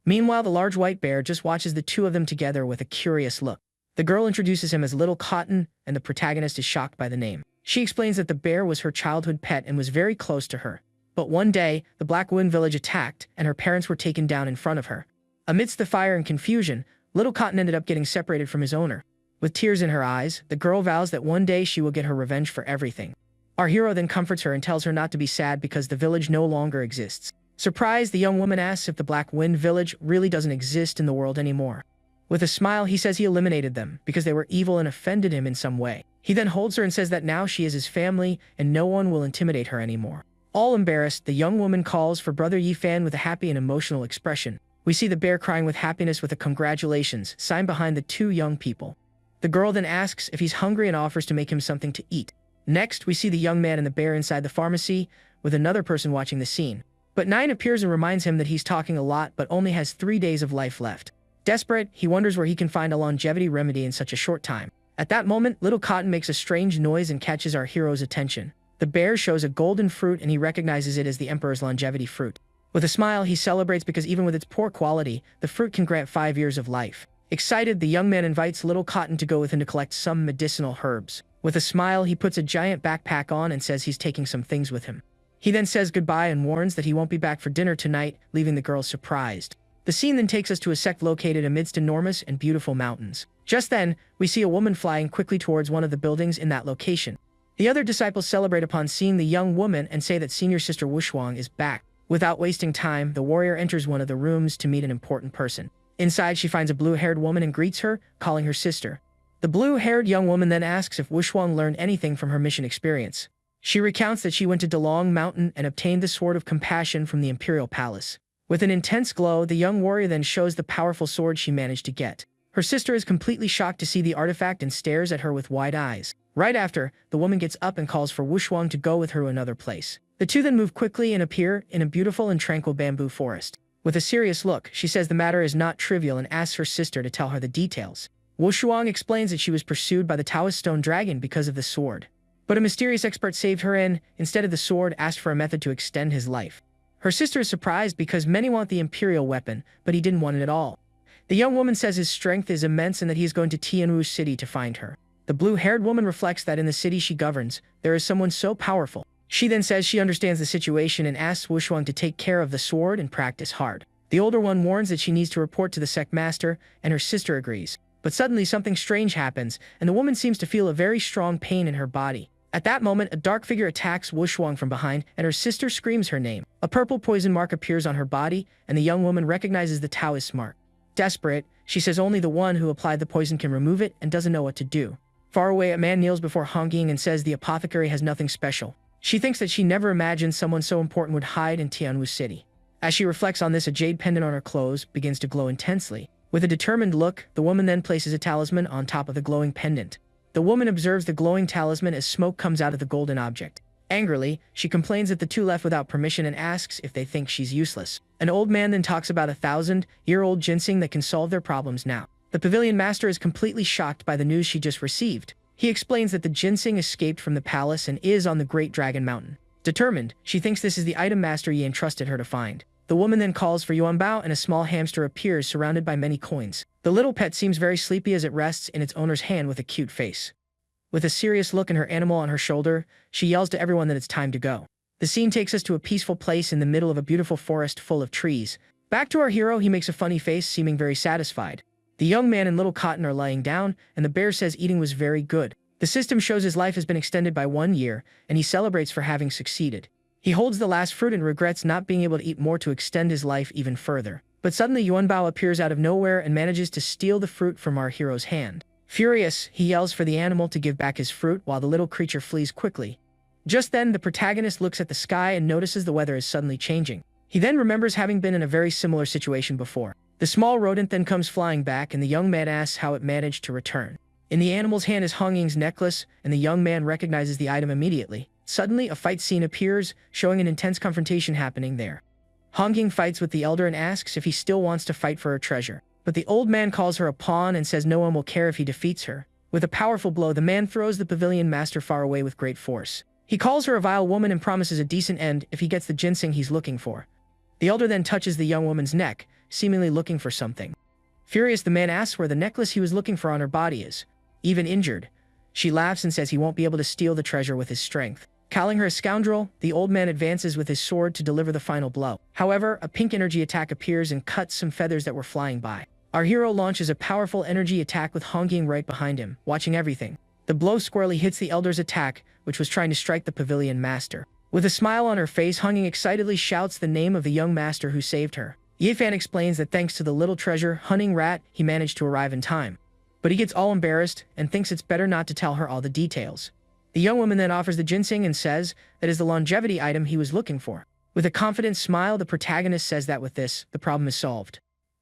Meanwhile, the large white bear just watches the two of them together with a curious look. The girl introduces him as Little Cotton, and the protagonist is shocked by the name. She explains that the bear was her childhood pet and was very close to her. But one day, the Black Wind village attacked, and her parents were taken down in front of her. Amidst the fire and confusion, Little Cotton ended up getting separated from his owner. With tears in her eyes, the girl vows that one day she will get her revenge for everything. Our hero then comforts her and tells her not to be sad because the village no longer exists. Surprised, the young woman asks if the Black Wind Village really doesn't exist in the world anymore. With a smile, he says he eliminated them because they were evil and offended him in some way. He then holds her and says that now she is his family and no one will intimidate her anymore. All embarrassed, the young woman calls for Brother Yifan with a happy and emotional expression. We see the bear crying with happiness with a congratulations sign behind the two young people. The girl then asks if he's hungry and offers to make him something to eat. Next, we see the young man and the bear inside the pharmacy with another person watching the scene. But Nine appears and reminds him that he's talking a lot but only has 3 days of life left. Desperate, he wonders where he can find a longevity remedy in such a short time. At that moment, Little Cotton makes a strange noise and catches our hero's attention. The bear shows a golden fruit and he recognizes it as the Emperor's longevity fruit. With a smile, he celebrates because even with its poor quality, the fruit can grant 5 years of life. Excited, the young man invites Little Cotton to go with him to collect some medicinal herbs. With a smile, he puts a giant backpack on and says he's taking some things with him. He then says goodbye and warns that he won't be back for dinner tonight, leaving the girls surprised. The scene then takes us to a sect located amidst enormous and beautiful mountains. Just then, we see a woman flying quickly towards one of the buildings in that location. The other disciples celebrate upon seeing the young woman and say that Senior Sister Wushuang is back. Without wasting time, the warrior enters one of the rooms to meet an important person. Inside, she finds a blue-haired woman and greets her, calling her sister. The blue-haired young woman then asks if Wushuang learned anything from her mission experience. She recounts that she went to Dalong Mountain and obtained the Sword of Compassion from the Imperial Palace. With an intense glow, the young warrior then shows the powerful sword she managed to get. Her sister is completely shocked to see the artifact and stares at her with wide eyes. Right after, the woman gets up and calls for Wushuang to go with her to another place. The two then move quickly and appear in a beautiful and tranquil bamboo forest. With a serious look, she says the matter is not trivial and asks her sister to tell her the details. Wushuang explains that she was pursued by the Taoist stone dragon because of the sword. But a mysterious expert saved her and, instead of the sword, asked for a method to extend his life. Her sister is surprised because many want the imperial weapon, but he didn't want it at all. The young woman says his strength is immense and that he is going to Tianwu City to find her. The blue-haired woman reflects that in the city she governs, there is someone so powerful. She then says she understands the situation and asks Wushuang to take care of the sword and practice hard. The older one warns that she needs to report to the sect master, and her sister agrees. But suddenly something strange happens, and the woman seems to feel a very strong pain in her body. At that moment, a dark figure attacks Wushuang from behind, and her sister screams her name. A purple poison mark appears on her body, and the young woman recognizes the Taoist mark. Desperate, she says only the one who applied the poison can remove it and doesn't know what to do. Far away, a man kneels before honking and says the apothecary has nothing special. She thinks that she never imagined someone so important would hide in Tianwu City. As she reflects on this, a jade pendant on her clothes begins to glow intensely. With a determined look, the woman then places a talisman on top of the glowing pendant. The woman observes the glowing talisman as smoke comes out of the golden object. Angrily, she complains that the two left without permission and asks if they think she's useless. An old man then talks about a 1,000-year-old ginseng that can solve their problems now. The pavilion master is completely shocked by the news she just received. He explains that the ginseng escaped from the palace and is on the Great Dragon Mountain. Determined, she thinks this is the item Master Yi entrusted her to find. The woman then calls for Yuanbao and a small hamster appears surrounded by many coins. The little pet seems very sleepy as it rests in its owner's hand with a cute face. With a serious look and her animal on her shoulder, she yells to everyone that it's time to go. The scene takes us to a peaceful place in the middle of a beautiful forest full of trees. Back to our hero, he makes a funny face, seeming very satisfied. The young man and Little Cotton are lying down, and the bear says eating was very good. The system shows his life has been extended by 1 year, and he celebrates for having succeeded. He holds the last fruit and regrets not being able to eat more to extend his life even further. But suddenly Yuanbao appears out of nowhere and manages to steal the fruit from our hero's hand. Furious, he yells for the animal to give back his fruit while the little creature flees quickly. Just then, the protagonist looks at the sky and notices the weather is suddenly changing. He then remembers having been in a very similar situation before. The small rodent then comes flying back and the young man asks how it managed to return. In the animal's hand is Hong Ying's necklace, and the young man recognizes the item immediately. Suddenly, a fight scene appears, showing an intense confrontation happening there. Hong Ying fights with the elder and asks if he still wants to fight for her treasure. But the old man calls her a pawn and says no one will care if he defeats her. With a powerful blow, the man throws the pavilion master far away with great force. He calls her a vile woman and promises a decent end if he gets the ginseng he's looking for. The elder then touches the young woman's neck, seemingly looking for something. Furious, the man asks where the necklace he was looking for on her body is. Even injured, she laughs and says he won't be able to steal the treasure with his strength. Calling her a scoundrel, the old man advances with his sword to deliver the final blow. However, a pink energy attack appears and cuts some feathers that were flying by. Our hero launches a powerful energy attack with Hongying right behind him, watching everything. The blow squarely hits the elder's attack, which was trying to strike the pavilion master. With a smile on her face, Hongying excitedly shouts the name of the young master who saved her. Yifan explains that thanks to the little treasure hunting rat, he managed to arrive in time. But he gets all embarrassed and thinks it's better not to tell her all the details. The young woman then offers the ginseng and says that is the longevity item he was looking for. With a confident smile, the protagonist says that with this, the problem is solved.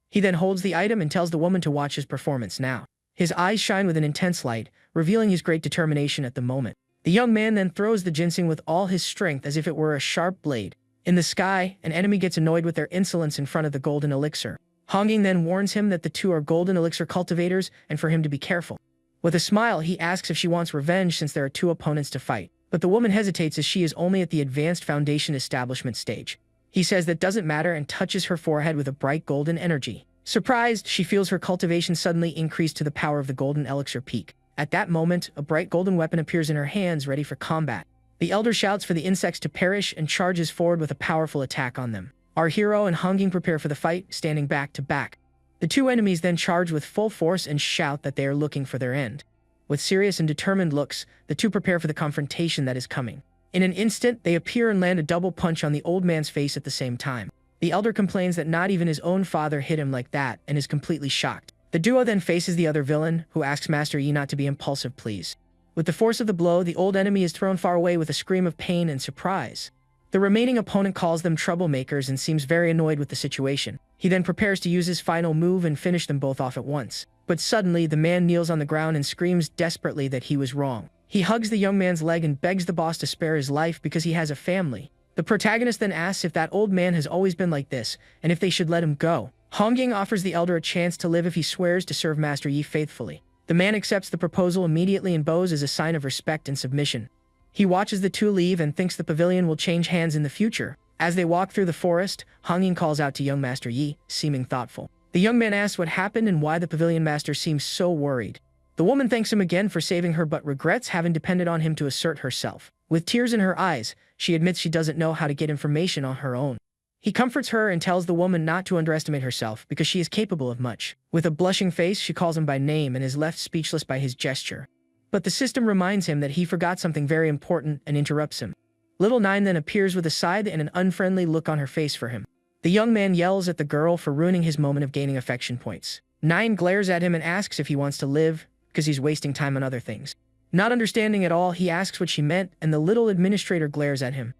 He then holds the item and tells the woman to watch his performance now. His eyes shine with an intense light, revealing his great determination at the moment. The young man then throws the ginseng with all his strength as if it were a sharp blade. In the sky, an enemy gets annoyed with their insolence in front of the golden elixir. Hongying then warns him that the two are golden elixir cultivators and for him to be careful. With a smile, he asks if she wants revenge since there are two opponents to fight. But the woman hesitates as she is only at the advanced foundation establishment stage. He says that doesn't matter and touches her forehead with a bright golden energy. Surprised, she feels her cultivation suddenly increase to the power of the golden elixir peak. At that moment, a bright golden weapon appears in her hands ready for combat. The elder shouts for the insects to perish and charges forward with a powerful attack on them. Our hero and Hongying prepare for the fight, standing back to back. The two enemies then charge with full force and shout that they are looking for their end. With serious and determined looks, the two prepare for the confrontation that is coming. In an instant, they appear and land a double punch on the old man's face at the same time. The elder complains that not even his own father hit him like that and is completely shocked. The duo then faces the other villain, who asks Master Yi not to be impulsive, please. With the force of the blow, the old enemy is thrown far away with a scream of pain and surprise. The remaining opponent calls them troublemakers and seems very annoyed with the situation. He then prepares to use his final move and finish them both off at once. But suddenly, the man kneels on the ground and screams desperately that he was wrong. He hugs the young man's leg and begs the boss to spare his life because he has a family. The protagonist then asks if that old man has always been like this, and if they should let him go. Hongying offers the elder a chance to live if he swears to serve Master Yi faithfully. The man accepts the proposal immediately and bows as a sign of respect and submission. He watches the two leave and thinks the pavilion will change hands in the future. As they walk through the forest, Hongying calls out to young Master Yi, seeming thoughtful. The young man asks what happened and why the pavilion master seems so worried. The woman thanks him again for saving her but regrets having depended on him to assert herself. With tears in her eyes, she admits she doesn't know how to get information on her own. He comforts her and tells the woman not to underestimate herself because she is capable of much. With a blushing face, she calls him by name and is left speechless by his gesture. But the system reminds him that he forgot something very important and interrupts him. Little Nine then appears with a scythe and an unfriendly look on her face for him. The young man yells at the girl for ruining his moment of gaining affection points. Nine glares at him and asks if he wants to live, because he's wasting time on other things. Not understanding at all, he asks what she meant, and the little administrator glares at him.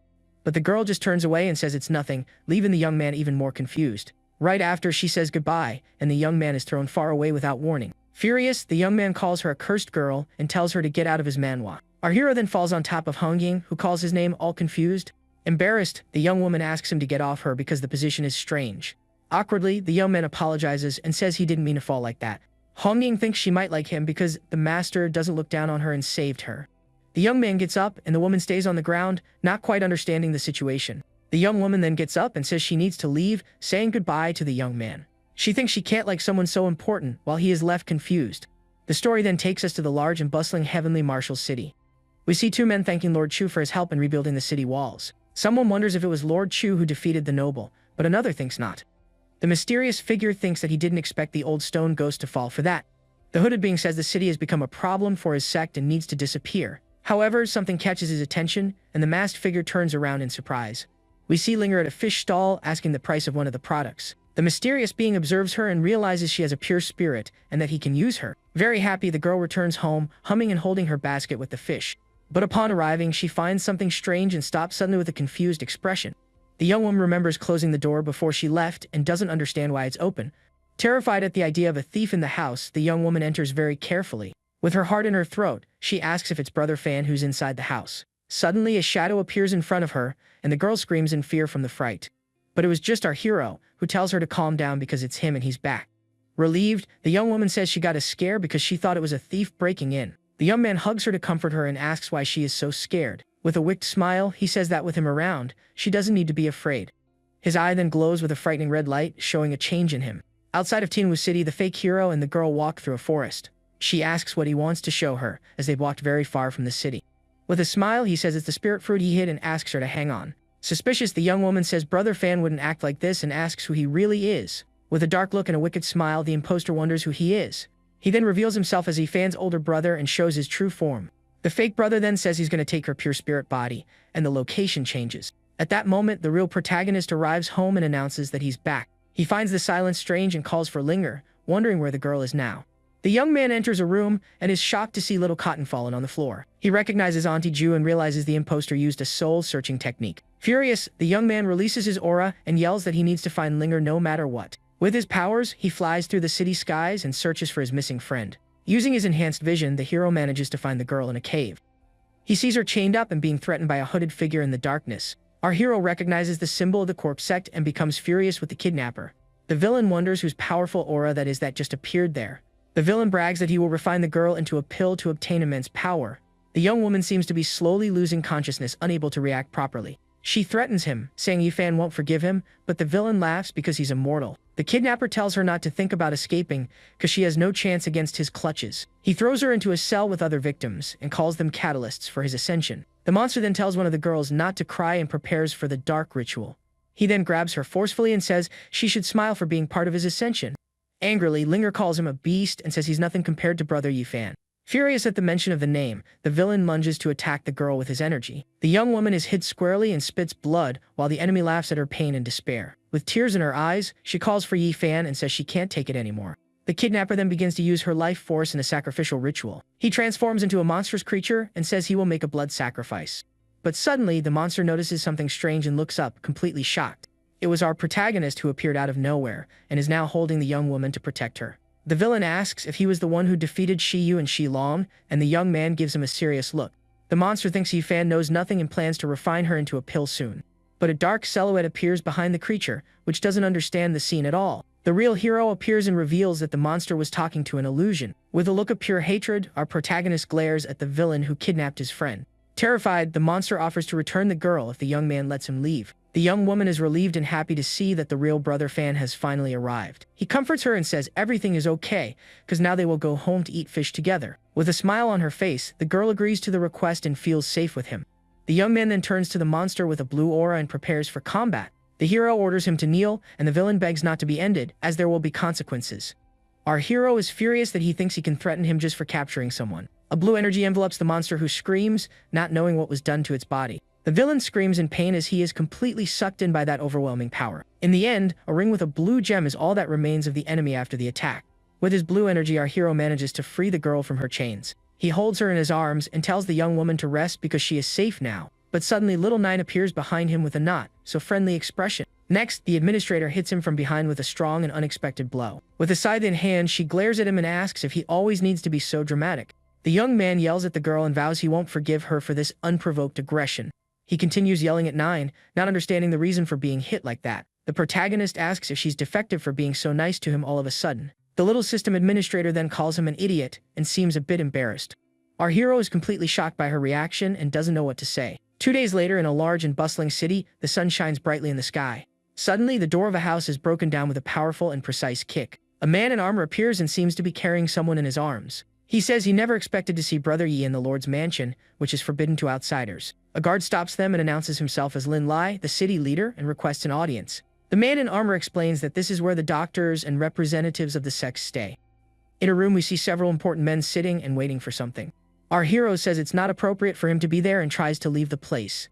But the girl just turns away and says it's nothing, leaving the young man even more confused. Right after, she says goodbye, and the young man is thrown far away without warning. Furious, the young man calls her a cursed girl and tells her to get out of his manhwa. Our hero then falls on top of Hongying, who calls his name all confused. Embarrassed, the young woman asks him to get off her because the position is strange. Awkwardly, the young man apologizes and says he didn't mean to fall like that. Hongying thinks she might like him because the master doesn't look down on her and saved her. The young man gets up and the woman stays on the ground, not quite understanding the situation. The young woman then gets up and says she needs to leave, saying goodbye to the young man. She thinks she can't like someone so important while he is left confused. The story then takes us to the large and bustling heavenly martial city. We see two men thanking Lord Chu for his help in rebuilding the city walls. Someone wonders if it was Lord Chu who defeated the noble, but another thinks not. The mysterious figure thinks that he didn't expect the old stone ghost to fall for that. The hooded being says the city has become a problem for his sect and needs to disappear. However, something catches his attention, and the masked figure turns around in surprise. We see linger at a fish stall, asking the price of one of the products. The mysterious being observes her and realizes she has a pure spirit, and that he can use her. Very happy, the girl returns home, humming and holding her basket with the fish. But upon arriving, she finds something strange and stops suddenly with a confused expression. The young woman remembers closing the door before she left and doesn't understand why it's open. Terrified at the idea of a thief in the house, the young woman enters very carefully. With her heart in her throat, she asks if it's Brother Fan who's inside the house. Suddenly, a shadow appears in front of her, and the girl screams in fear from the fright. But it was just our hero, who tells her to calm down because it's him and he's back. Relieved, the young woman says she got a scare because she thought it was a thief breaking in. The young man hugs her to comfort her and asks why she is so scared. With a wicked smile, he says that with him around, she doesn't need to be afraid. His eye then glows with a frightening red light, showing a change in him. Outside of Tianwu City, the fake hero and the girl walk through a forest. She asks what he wants to show her, as they've walked very far from the city. With a smile, he says it's the spirit fruit he hid and asks her to hang on. Suspicious, the young woman says Brother Fan wouldn't act like this and asks who he really is. With a dark look and a wicked smile, the imposter wonders who he is. He then reveals himself as Yifan's older brother and shows his true form. The fake brother then says he's going to take her pure spirit body, and the location changes. At that moment, the real protagonist arrives home and announces that he's back. He finds the silence strange and calls for Linger, wondering where the girl is now. The young man enters a room and is shocked to see little Cotton fallen on the floor. He recognizes Auntie Ju and realizes the imposter used a soul-searching technique. Furious, the young man releases his aura and yells that he needs to find Linger no matter what. With his powers, he flies through the city skies and searches for his missing friend. Using his enhanced vision, the hero manages to find the girl in a cave. He sees her chained up and being threatened by a hooded figure in the darkness. Our hero recognizes the symbol of the corpse sect and becomes furious with the kidnapper. The villain wonders whose powerful aura that is that just appeared there. The villain brags that he will refine the girl into a pill to obtain immense power. The young woman seems to be slowly losing consciousness, unable to react properly. She threatens him, saying Yifan won't forgive him, but the villain laughs because he's immortal. The kidnapper tells her not to think about escaping, because she has no chance against his clutches. He throws her into a cell with other victims, and calls them catalysts for his ascension. The monster then tells one of the girls not to cry and prepares for the dark ritual. He then grabs her forcefully and says she should smile for being part of his ascension. Angrily, Linger calls him a beast and says he's nothing compared to brother Yifan. Furious at the mention of the name, the villain lunges to attack the girl with his energy. The young woman is hit squarely and spits blood, while the enemy laughs at her pain and despair. With tears in her eyes, she calls for Yifan and says she can't take it anymore. The kidnapper then begins to use her life force in a sacrificial ritual. He transforms into a monstrous creature and says he will make a blood sacrifice. But suddenly, the monster notices something strange and looks up, completely shocked. It was our protagonist who appeared out of nowhere, and is now holding the young woman to protect her. The villain asks if he was the one who defeated Shiyu and Shilong, and the young man gives him a serious look. The monster thinks Yifan knows nothing and plans to refine her into a pill soon. But a dark silhouette appears behind the creature, which doesn't understand the scene at all. The real hero appears and reveals that the monster was talking to an illusion. With a look of pure hatred, our protagonist glares at the villain who kidnapped his friend. Terrified, the monster offers to return the girl if the young man lets him leave. The young woman is relieved and happy to see that the real brother fan has finally arrived. He comforts her and says everything is okay, because now they will go home to eat fish together. With a smile on her face, the girl agrees to the request and feels safe with him. The young man then turns to the monster with a blue aura and prepares for combat. The hero orders him to kneel, and the villain begs not to be ended, as there will be consequences. Our hero is furious that he thinks he can threaten him just for capturing someone. A blue energy envelopes the monster, who screams, not knowing what was done to its body. The villain screams in pain as he is completely sucked in by that overwhelming power. In the end, a ring with a blue gem is all that remains of the enemy after the attack. With his blue energy, our hero manages to free the girl from her chains. He holds her in his arms and tells the young woman to rest because she is safe now. But suddenly, little Nine appears behind him with a not so friendly expression. Next, the administrator hits him from behind with a strong and unexpected blow. With a scythe in hand, she glares at him and asks if he always needs to be so dramatic. The young man yells at the girl and vows he won't forgive her for this unprovoked aggression. He continues yelling at Nine, not understanding the reason for being hit like that. The protagonist asks if she's defective for being so nice to him all of a sudden. The little system administrator then calls him an idiot and seems a bit embarrassed. Our hero is completely shocked by her reaction and doesn't know what to say. 2 days later, in a large and bustling city, the sun shines brightly in the sky. Suddenly, the door of a house is broken down with a powerful and precise kick. A man in armor appears and seems to be carrying someone in his arms. He says he never expected to see Brother Yi in the Lord's mansion, which is forbidden to outsiders. A guard stops them and announces himself as Lin Lai, the city leader, and requests an audience. The man in armor explains that this is where the doctors and representatives of the sects stay. In a room, we see several important men sitting and waiting for something. Our hero says it's not appropriate for him to be there and tries to leave the place.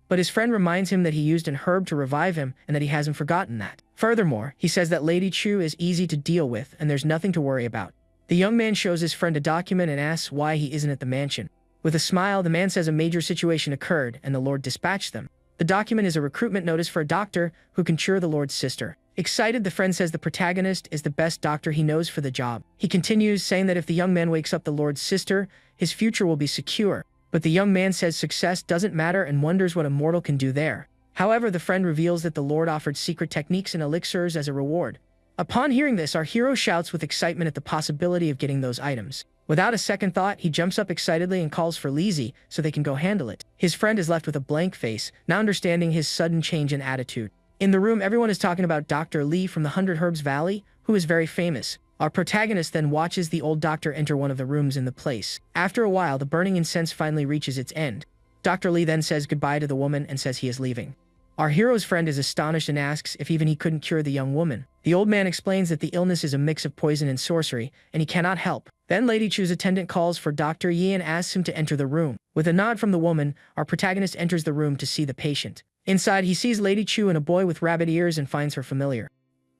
But his friend reminds him that he used an herb to revive him and that he hasn't forgotten that. Furthermore, he says that Lady Chu is easy to deal with and there's nothing to worry about. The young man shows his friend a document and asks why he isn't at the mansion. With a smile, the man says a major situation occurred and the Lord dispatched them. The document is a recruitment notice for a doctor who can cure the Lord's sister. Excited, the friend says the protagonist is the best doctor he knows for the job. He continues, saying that if the young man wakes up the Lord's sister, his future will be secure. But the young man says success doesn't matter and wonders what a mortal can do there. However, the friend reveals that the Lord offered secret techniques and elixirs as a reward. Upon hearing this, our hero shouts with excitement at the possibility of getting those items. Without a second thought, he jumps up excitedly and calls for Lizzie so they can go handle it. His friend is left with a blank face, not understanding his sudden change in attitude. In the room, everyone is talking about Dr. Lee from the 100 Herbs Valley, who is very famous. Our protagonist then watches the old doctor enter one of the rooms in the place. After a while, the burning incense finally reaches its end. Dr. Lee then says goodbye to the woman and says he is leaving. Our hero's friend is astonished and asks if even he couldn't cure the young woman. The old man explains that the illness is a mix of poison and sorcery, and he cannot help. Then Lady Chu's attendant calls for Dr. Yi and asks him to enter the room. With a nod from the woman, our protagonist enters the room to see the patient. Inside, he sees Lady Chu and a boy with rabbit ears and finds her familiar.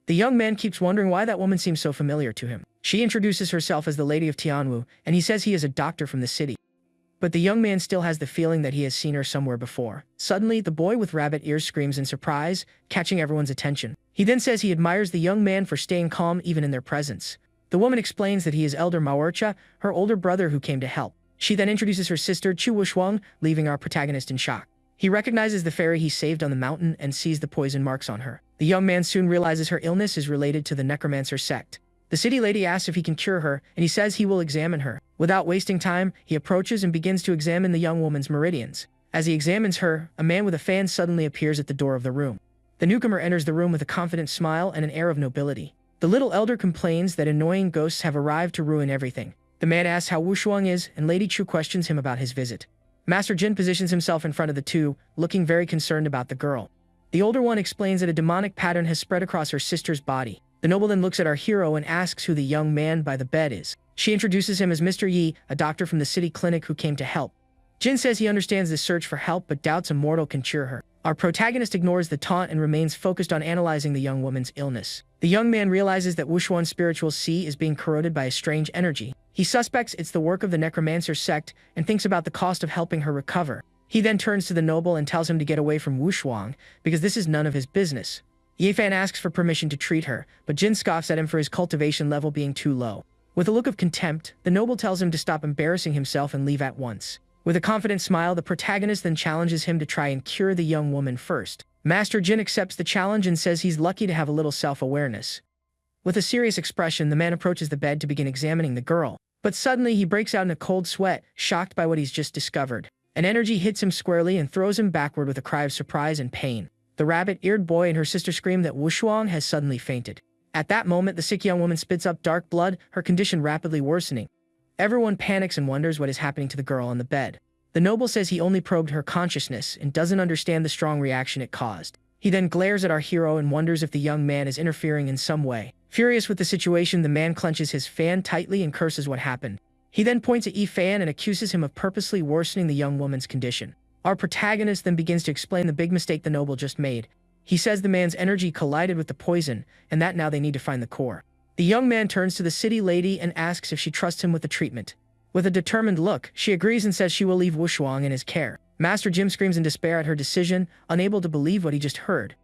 The young man keeps wondering why that woman seems so familiar to him. She introduces herself as the Lady of Tianwu, and he says he is a doctor from the city. But the young man still has the feeling that he has seen her somewhere before. Suddenly, the boy with rabbit ears screams in surprise, catching everyone's attention. He then says he admires the young man for staying calm even in their presence. The woman explains that he is Elder Maorcha, her older brother who came to help. She then introduces her sister Chu Wushuang, leaving our protagonist in shock. He recognizes the fairy he saved on the mountain and sees the poison marks on her. The young man soon realizes her illness is related to the necromancer sect. The city lady asks if he can cure her, and he says he will examine her. Without wasting time, he approaches and begins to examine the young woman's meridians. As he examines her, a man with a fan suddenly appears at the door of the room. The newcomer enters the room with a confident smile and an air of nobility. The little elder complains that annoying ghosts have arrived to ruin everything. The man asks how Wushuang is, and Lady Chu questions him about his visit. Master Jin positions himself in front of the two, looking very concerned about the girl. The older one explains that a demonic pattern has spread across her sister's body. The noble then looks at our hero and asks who the young man by the bed is. She introduces him as Mr. Yi, a doctor from the city clinic who came to help. Jin says he understands the search for help but doubts a mortal can cure her. Our protagonist ignores the taunt and remains focused on analyzing the young woman's illness. The young man realizes that Wushuan's spiritual sea is being corroded by a strange energy. He suspects it's the work of the necromancer sect and thinks about the cost of helping her recover. He then turns to the noble and tells him to get away from Wushuang because this is none of his business. Yifan asks for permission to treat her, but Jin scoffs at him for his cultivation level being too low. With a look of contempt, the noble tells him to stop embarrassing himself and leave at once. With a confident smile, the protagonist then challenges him to try and cure the young woman first. Master Jin accepts the challenge and says he's lucky to have a little self-awareness. With a serious expression, the man approaches the bed to begin examining the girl. But suddenly, he breaks out in a cold sweat, shocked by what he's just discovered. An energy hits him squarely and throws him backward with a cry of surprise and pain. The rabbit-eared boy and her sister scream that Wushuang has suddenly fainted. At that moment, the sick young woman spits up dark blood, her condition rapidly worsening. Everyone panics and wonders what is happening to the girl on the bed. The noble says he only probed her consciousness and doesn't understand the strong reaction it caused. He then glares at our hero and wonders if the young man is interfering in some way. Furious with the situation, the man clenches his fan tightly and curses what happened. He then points at Yifan and accuses him of purposely worsening the young woman's condition. Our protagonist then begins to explain the big mistake the noble just made. He says the man's energy collided with the poison, and that now they need to find the core. The young man turns to the city lady and asks if she trusts him with the treatment. With a determined look, she agrees and says she will leave Wushuang in his care. Master Jim screams in despair at her decision, unable to believe what he just heard.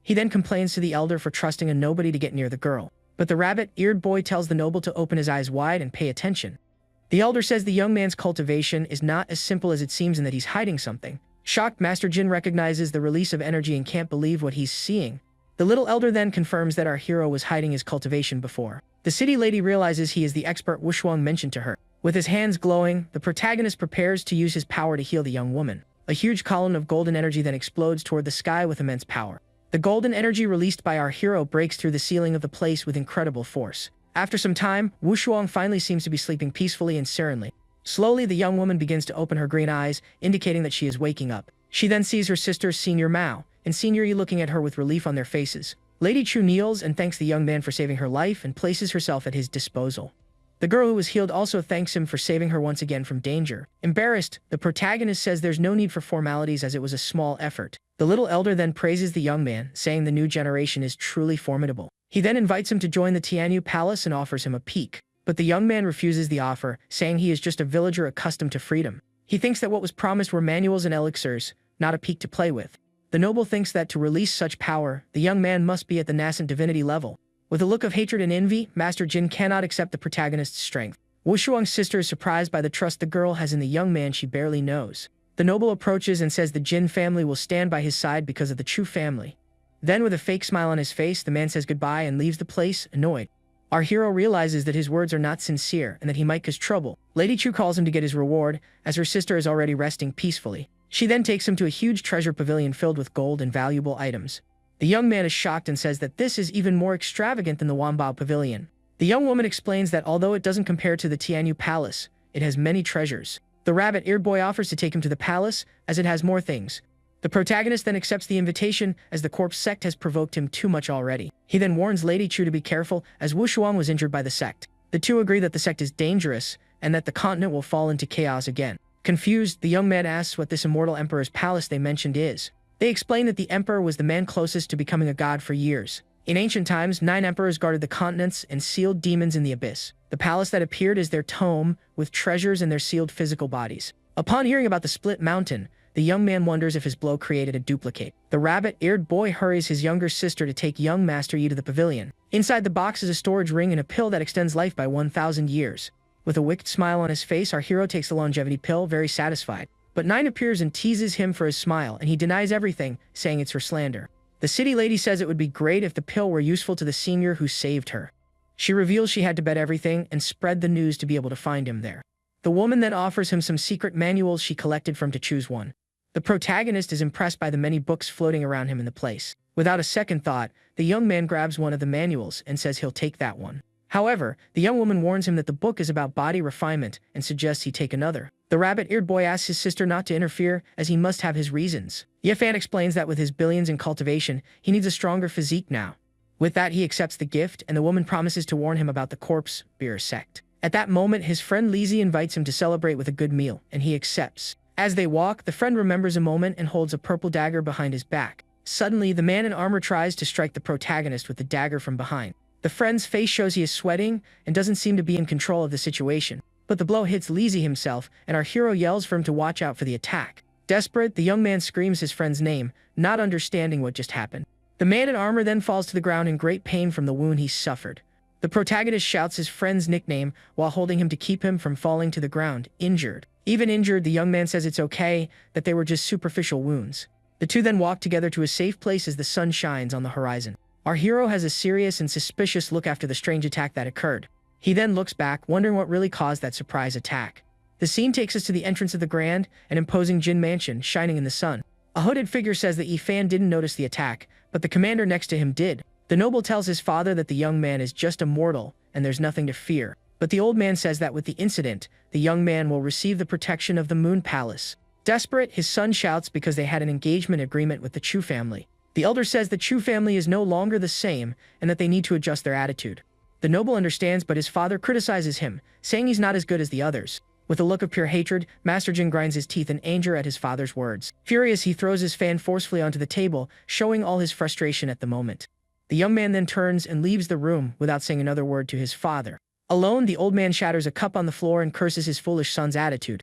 He then complains to the elder for trusting a nobody to get near the girl. But the rabbit-eared boy tells the noble to open his eyes wide and pay attention. The elder says the young man's cultivation is not as simple as it seems and that he's hiding something. Shocked, Master Jin recognizes the release of energy and can't believe what he's seeing. The little elder then confirms that our hero was hiding his cultivation before. The city lady realizes he is the expert Wushuang mentioned to her. With his hands glowing, the protagonist prepares to use his power to heal the young woman. A huge column of golden energy then explodes toward the sky with immense power. The golden energy released by our hero breaks through the ceiling of the place with incredible force. After some time, Wushuang finally seems to be sleeping peacefully and serenely. Slowly, the young woman begins to open her green eyes, indicating that she is waking up. She then sees her sisters Senior Mao and Senior Yi looking at her with relief on their faces. Lady Chu kneels and thanks the young man for saving her life and places herself at his disposal. The girl who was healed also thanks him for saving her once again from danger. Embarrassed, the protagonist says there's no need for formalities as it was a small effort. The little elder then praises the young man, saying the new generation is truly formidable. He then invites him to join the Tianyu Palace and offers him a peek. But the young man refuses the offer, saying he is just a villager accustomed to freedom. He thinks that what was promised were manuals and elixirs, not a peek to play with. The noble thinks that to release such power, the young man must be at the nascent divinity level. With a look of hatred and envy, Master Jin cannot accept the protagonist's strength. Wushuang's sister is surprised by the trust the girl has in the young man she barely knows. The noble approaches and says the Jin family will stand by his side because of the true family. Then with a fake smile on his face, the man says goodbye and leaves the place, annoyed. Our hero realizes that his words are not sincere and that he might cause trouble. Lady Chu calls him to get his reward, as her sister is already resting peacefully. She then takes him to a huge treasure pavilion filled with gold and valuable items. The young man is shocked and says that this is even more extravagant than the Wanbao Pavilion. The young woman explains that although it doesn't compare to the Tianyu Palace, it has many treasures. The rabbit-eared boy offers to take him to the palace, as it has more things. The protagonist then accepts the invitation as the corpse sect has provoked him too much already. He then warns Lady Chu to be careful as Wu Shuang was injured by the sect. The two agree that the sect is dangerous and that the continent will fall into chaos again. Confused, the young man asks what this immortal emperor's palace they mentioned is. They explain that the emperor was the man closest to becoming a god for years. In ancient times, 9 emperors guarded the continents and sealed demons in the abyss. The palace that appeared is their tomb, with treasures in their sealed physical bodies. Upon hearing about the split mountain, the young man wonders if his blow created a duplicate. The rabbit-eared boy hurries his younger sister to take young Master Yi to the pavilion. Inside the box is a storage ring and a pill that extends life by 1,000 years. With a wicked smile on his face, our hero takes the longevity pill, very satisfied. But 9 appears and teases him for his smile, and he denies everything, saying it's for slander. The city lady says it would be great if the pill were useful to the senior who saved her. She reveals she had to bet everything and spread the news to be able to find him there. The woman then offers him some secret manuals she collected from to choose one. The protagonist is impressed by the many books floating around him in the place. Without a second thought, the young man grabs one of the manuals and says he'll take that one. However, the young woman warns him that the book is about body refinement and suggests he take another. The rabbit-eared boy asks his sister not to interfere as he must have his reasons. Yefan explains that with his billions in cultivation, he needs a stronger physique now. With that, he accepts the gift, and the woman promises to warn him about the corpse bearer sect. At that moment, his friend Lizzie invites him to celebrate with a good meal, and he accepts. As they walk, the friend remembers a moment and holds a purple dagger behind his back. Suddenly, the man in armor tries to strike the protagonist with the dagger from behind. The friend's face shows he is sweating and doesn't seem to be in control of the situation. But the blow hits Lizzie himself, and our hero yells for him to watch out for the attack. Desperate, the young man screams his friend's name, not understanding what just happened. The man in armor then falls to the ground in great pain from the wound he suffered. The protagonist shouts his friend's nickname while holding him to keep him from falling to the ground, injured. Even injured, the young man says it's okay, that they were just superficial wounds. The two then walk together to a safe place as the sun shines on the horizon. Our hero has a serious and suspicious look after the strange attack that occurred. He then looks back, wondering what really caused that surprise attack. The scene takes us to the entrance of the grand and imposing Jin mansion, shining in the sun. A hooded figure says that Yifan didn't notice the attack, but the commander next to him did. The noble tells his father that the young man is just a mortal and there's nothing to fear. But the old man says that with the incident, the young man will receive the protection of the Moon Palace. Desperate, his son shouts because they had an engagement agreement with the Chu family. The elder says the Chu family is no longer the same and that they need to adjust their attitude. The noble understands, but his father criticizes him, saying he's not as good as the others. With a look of pure hatred, Master Jin grinds his teeth in anger at his father's words. Furious, he throws his fan forcefully onto the table, showing all his frustration at the moment. The young man then turns and leaves the room without saying another word to his father. Alone, the old man shatters a cup on the floor and curses his foolish son's attitude.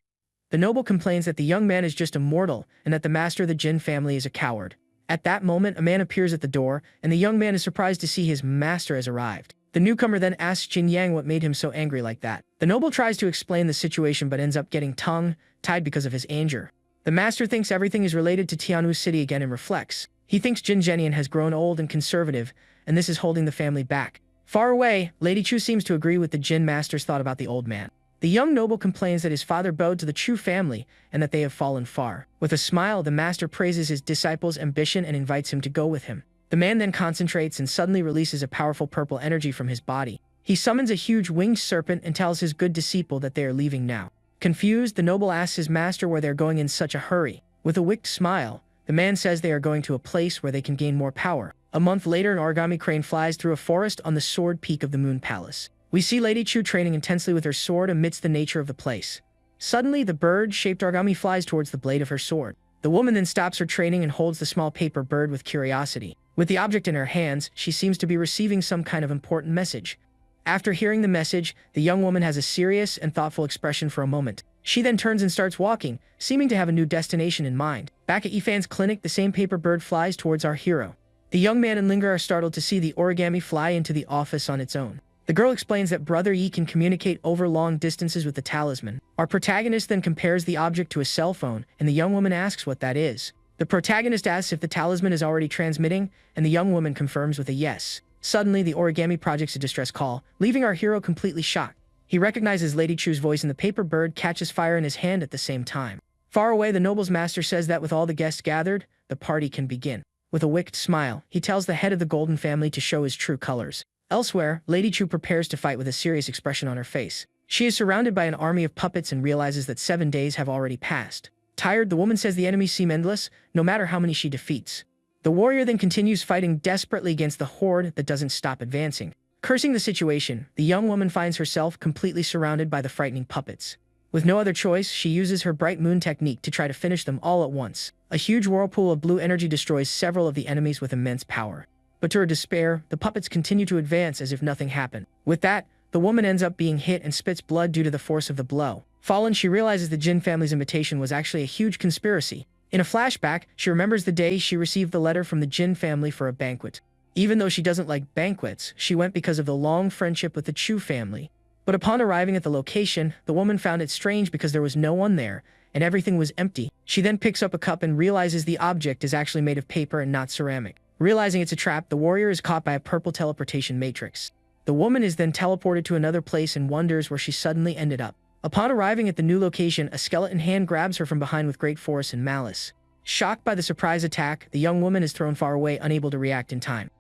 The noble complains that the young man is just a mortal and that the master of the Jin family is a coward. At that moment, a man appears at the door, and the young man is surprised to see his master has arrived. The newcomer then asks Jin Yang what made him so angry like that. The noble tries to explain the situation but ends up getting tongue-tied because of his anger. The master thinks everything is related to Tianwu City again and reflects. He thinks Jin Zhenian has grown old and conservative, and this is holding the family back. Far away, Lady Chu seems to agree with the Jin master's thought about the old man. The young noble complains that his father bowed to the Chu family and that they have fallen far. With a smile, the master praises his disciple's ambition and invites him to go with him. The man then concentrates and suddenly releases a powerful purple energy from his body. He summons a huge winged serpent and tells his good disciple that they are leaving now. Confused, the noble asks his master where they're going in such a hurry. With a wicked smile, the man says they are going to a place where they can gain more power. A month later, an origami crane flies through a forest on the sword peak of the Moon Palace. We see Lady Chu training intensely with her sword amidst the nature of the place. Suddenly, the bird-shaped origami flies towards the blade of her sword. The woman then stops her training and holds the small paper bird with curiosity. With the object in her hands, she seems to be receiving some kind of important message. After hearing the message, the young woman has a serious and thoughtful expression for a moment. She then turns and starts walking, seeming to have a new destination in mind. Back at Yifan's clinic, the same paper bird flies towards our hero. The young man and Linger are startled to see the origami fly into the office on its own. The girl explains that Brother Yi can communicate over long distances with the talisman. Our protagonist then compares the object to a cell phone, and the young woman asks what that is. The protagonist asks if the talisman is already transmitting, and the young woman confirms with a yes. Suddenly, the origami projects a distress call, leaving our hero completely shocked. He recognizes Lady Chu's voice, and the paper bird catches fire in his hand at the same time. Far away, the noble's master says that with all the guests gathered, the party can begin. With a wicked smile, he tells the head of the Golden family to show his true colors. Elsewhere, Lady Chu prepares to fight with a serious expression on her face. She is surrounded by an army of puppets and realizes that 7 days have already passed. Tired, the woman says the enemies seem endless, no matter how many she defeats. The warrior then continues fighting desperately against the horde that doesn't stop advancing. Cursing the situation, the young woman finds herself completely surrounded by the frightening puppets. With no other choice, she uses her bright moon technique to try to finish them all at once. A huge whirlpool of blue energy destroys several of the enemies with immense power. But to her despair, the puppets continue to advance as if nothing happened. With that, the woman ends up being hit and spits blood due to the force of the blow. Fallen, she realizes the Jin family's invitation was actually a huge conspiracy. In a flashback, she remembers the day she received the letter from the Jin family for a banquet. Even though she doesn't like banquets, she went because of the long friendship with the Chu family. But upon arriving at the location, the woman found it strange because there was no one there, and everything was empty. She then picks up a cup and realizes the object is actually made of paper and not ceramic. Realizing it's a trap, the warrior is caught by a purple teleportation matrix. The woman is then teleported to another place and wonders where she suddenly ended up. Upon arriving at the new location, a skeleton hand grabs her from behind with great force and malice. Shocked by the surprise attack, the young woman is thrown far away, unable to react in time.